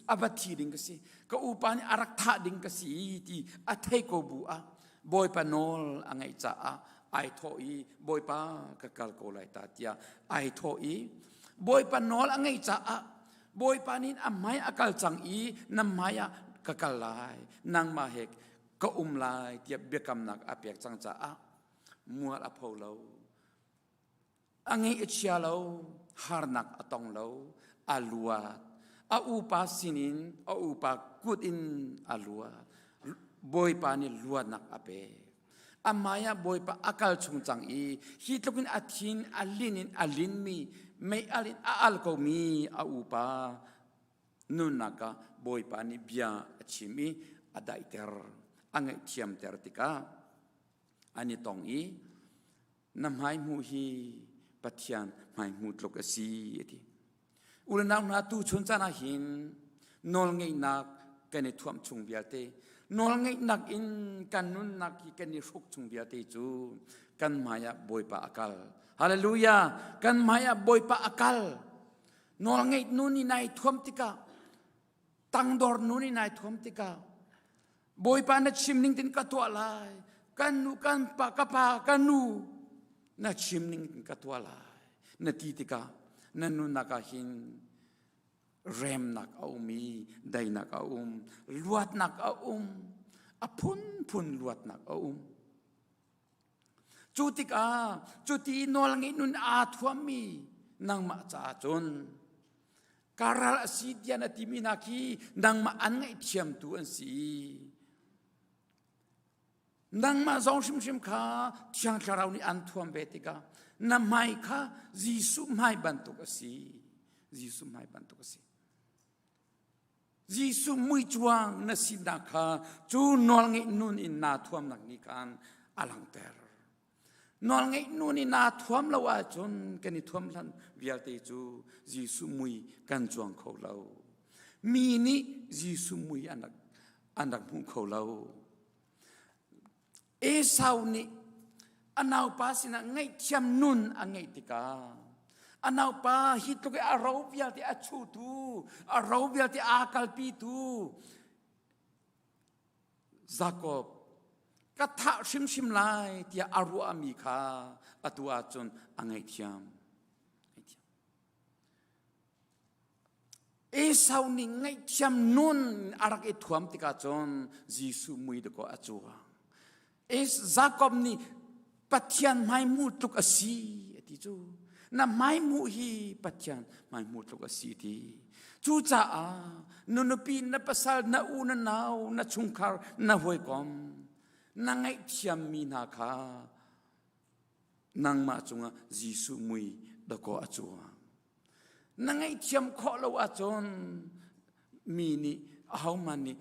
อาบัติดิ่งกสีก็อุปานี่อารักธาดิ่งกสีที่อาเทโกบัวบอยปานอลอังไงจ้าไอโทอีบอยปากะกาลโกไลตาเตียไอโทอีบอยปานอลอังไงจ้าบอยปานินอามายอากาลจังอีนำมายกะกาลายนางมาเฮกก็ลายเทียบเบียกำนักอาเปียกจังจ้ามัวอภเลาอังไงเชียเลาฮาร์นักอตองเลาอาลัวอาอุปาสินินอาอุปากุดินอาลัว boy pa ni luat nak ape amaya boy pa akal chung chang i hi tlokin athin alin mi may alin aal ko mi a upa nun naka boy pa ni bia achimi adai ter angai thiam ter tika ani tong i namhai mu hi pathian mai mu tlok asi ati ulanau na tu chun chana hin nol ngei nak kani thuam chung biate nol ngei nak in kan nun nak hi kani ruk chung biate chu kan maya boy pa akal hallelujah kan maya boy pa akal nol ngei nuni nai thuam tika tangdor nuni nai thuam tika boy pa na chimning tin ka to lai kanu kan pa kapa kanu na chimning tin ka to lai na titika nanu nakahin rem nak aumi dai nak luat nak apun luat nak chutika chuti nolngi nun a thuami nang ma cha chon karal asidian atiminaki nang ma an ngai thiam tu an si nang ma zong shim kha thiang tharau ni an thuam betika na mai kha jisu mai bantuk asi jisu mai bantuk asi jisu mui chuang na sinakha chu nol ngai nun in na thuam nak ni kan alang ter nol ngai nun in na thuam lawa chon kani thuam lan vialte chu jisu mui kan chuang kho lau mi ni jisu mui anak mu kho lau e sau ni anau pa sina ngai thiam nun angai tika anau pa hitoke arau vialte achu tu arau vialte akal pi tu Jacob katha shim lai tia aru ami kha atua chon angai thiam e sau ni ngai thiam nun arak e thuam tika chon jisu mui de ko achua e Jacob ni pathian mai mu tuk asi ati chu na mai mu hi pathian mai mu tuk asi ti chu cha a nunupi na pasal na una nau na chungkar na hoi kom na ngai thiam mi na kha nang ma chunga jisu mui da ko achua na ngai thiam kho lo a chon mi ni how mani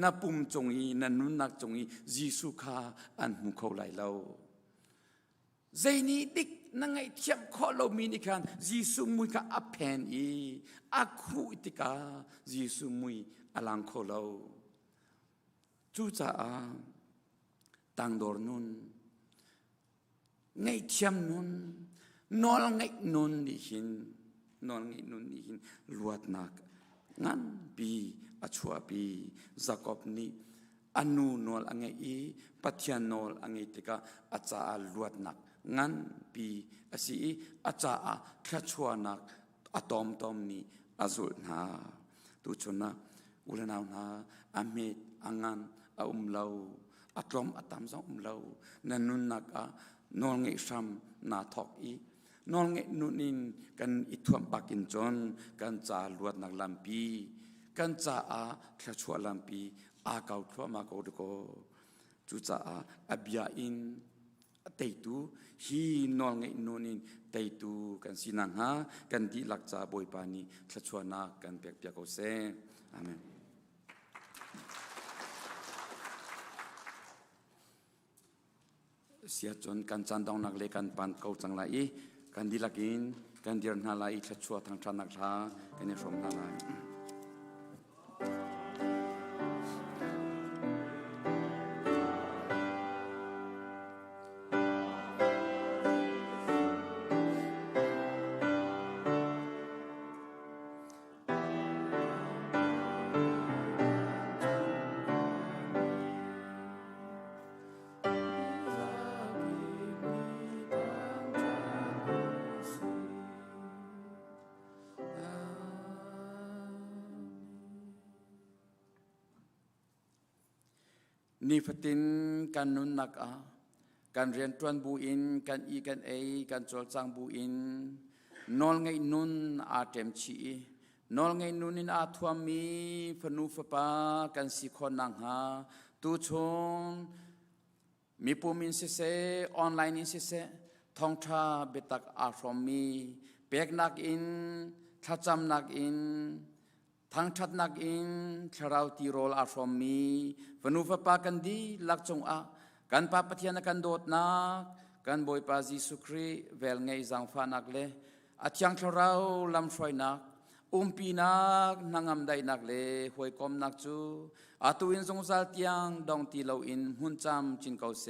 na pum chongi na nun nak chongi jisu kha an mu kho lai lo zaini dik na ngai thiam kho lo mi ni khan jisu mui ka apen i akhu itika jisu mui alang kho lo chu cha a tang dor nun ngai thiam nun nol ngai nun ni hin luat nak ngan pi achua pi Jacob ni anu nol angai i pathian nol angai tika acha luat nak ngan pi asi acha a khachua nak atom tom ni azul na tu chuna ulanau na amit angan lau atlom atam zong lau nanun nak a nol ngai sam na thok i nol ngai nunin kan ithuam bakin chon kan cha luat nak lampi kan cha a khachua lampi a kau thua ma ko ko chu cha a abia in teitu hi nol ngai nunin teitu kan sinang ha kan di lak cha boi pani khachua na kan pek pek ko se amen sia chon kan chan dong nak le kan pan ko chang lai kan di lakin kan dir na lai khachua thang than nak tha kan ne rom na lai ni fatin kan nun nak a kan rian tuan bu in kan i kan a kan chol chang bu in nol ngai nun a tem chi nol ngai nun in a thuam mi phanu fa pa kan si khon nang ha tu chungมีปูมินสิเซออนไลน์อินสิเซทองทาเบตักอาฟรอมมีเปียกนักอินทัดจำนักอินทางทัดนักอินทราวตีโรลอาฟรอมมีวนุฟปากันดีลักจงอากันปาปะเทียนกันโดดนักกันบอยปาจิสุครีเวลไงจังฟานักเลอาจยังทราวลำฟอยนักปีนักนางำได้นักเลหวยกอมนักจูอาตุอินทรงซาลเตียงดองตีเลาอินหุ่นจำจินเกาเซ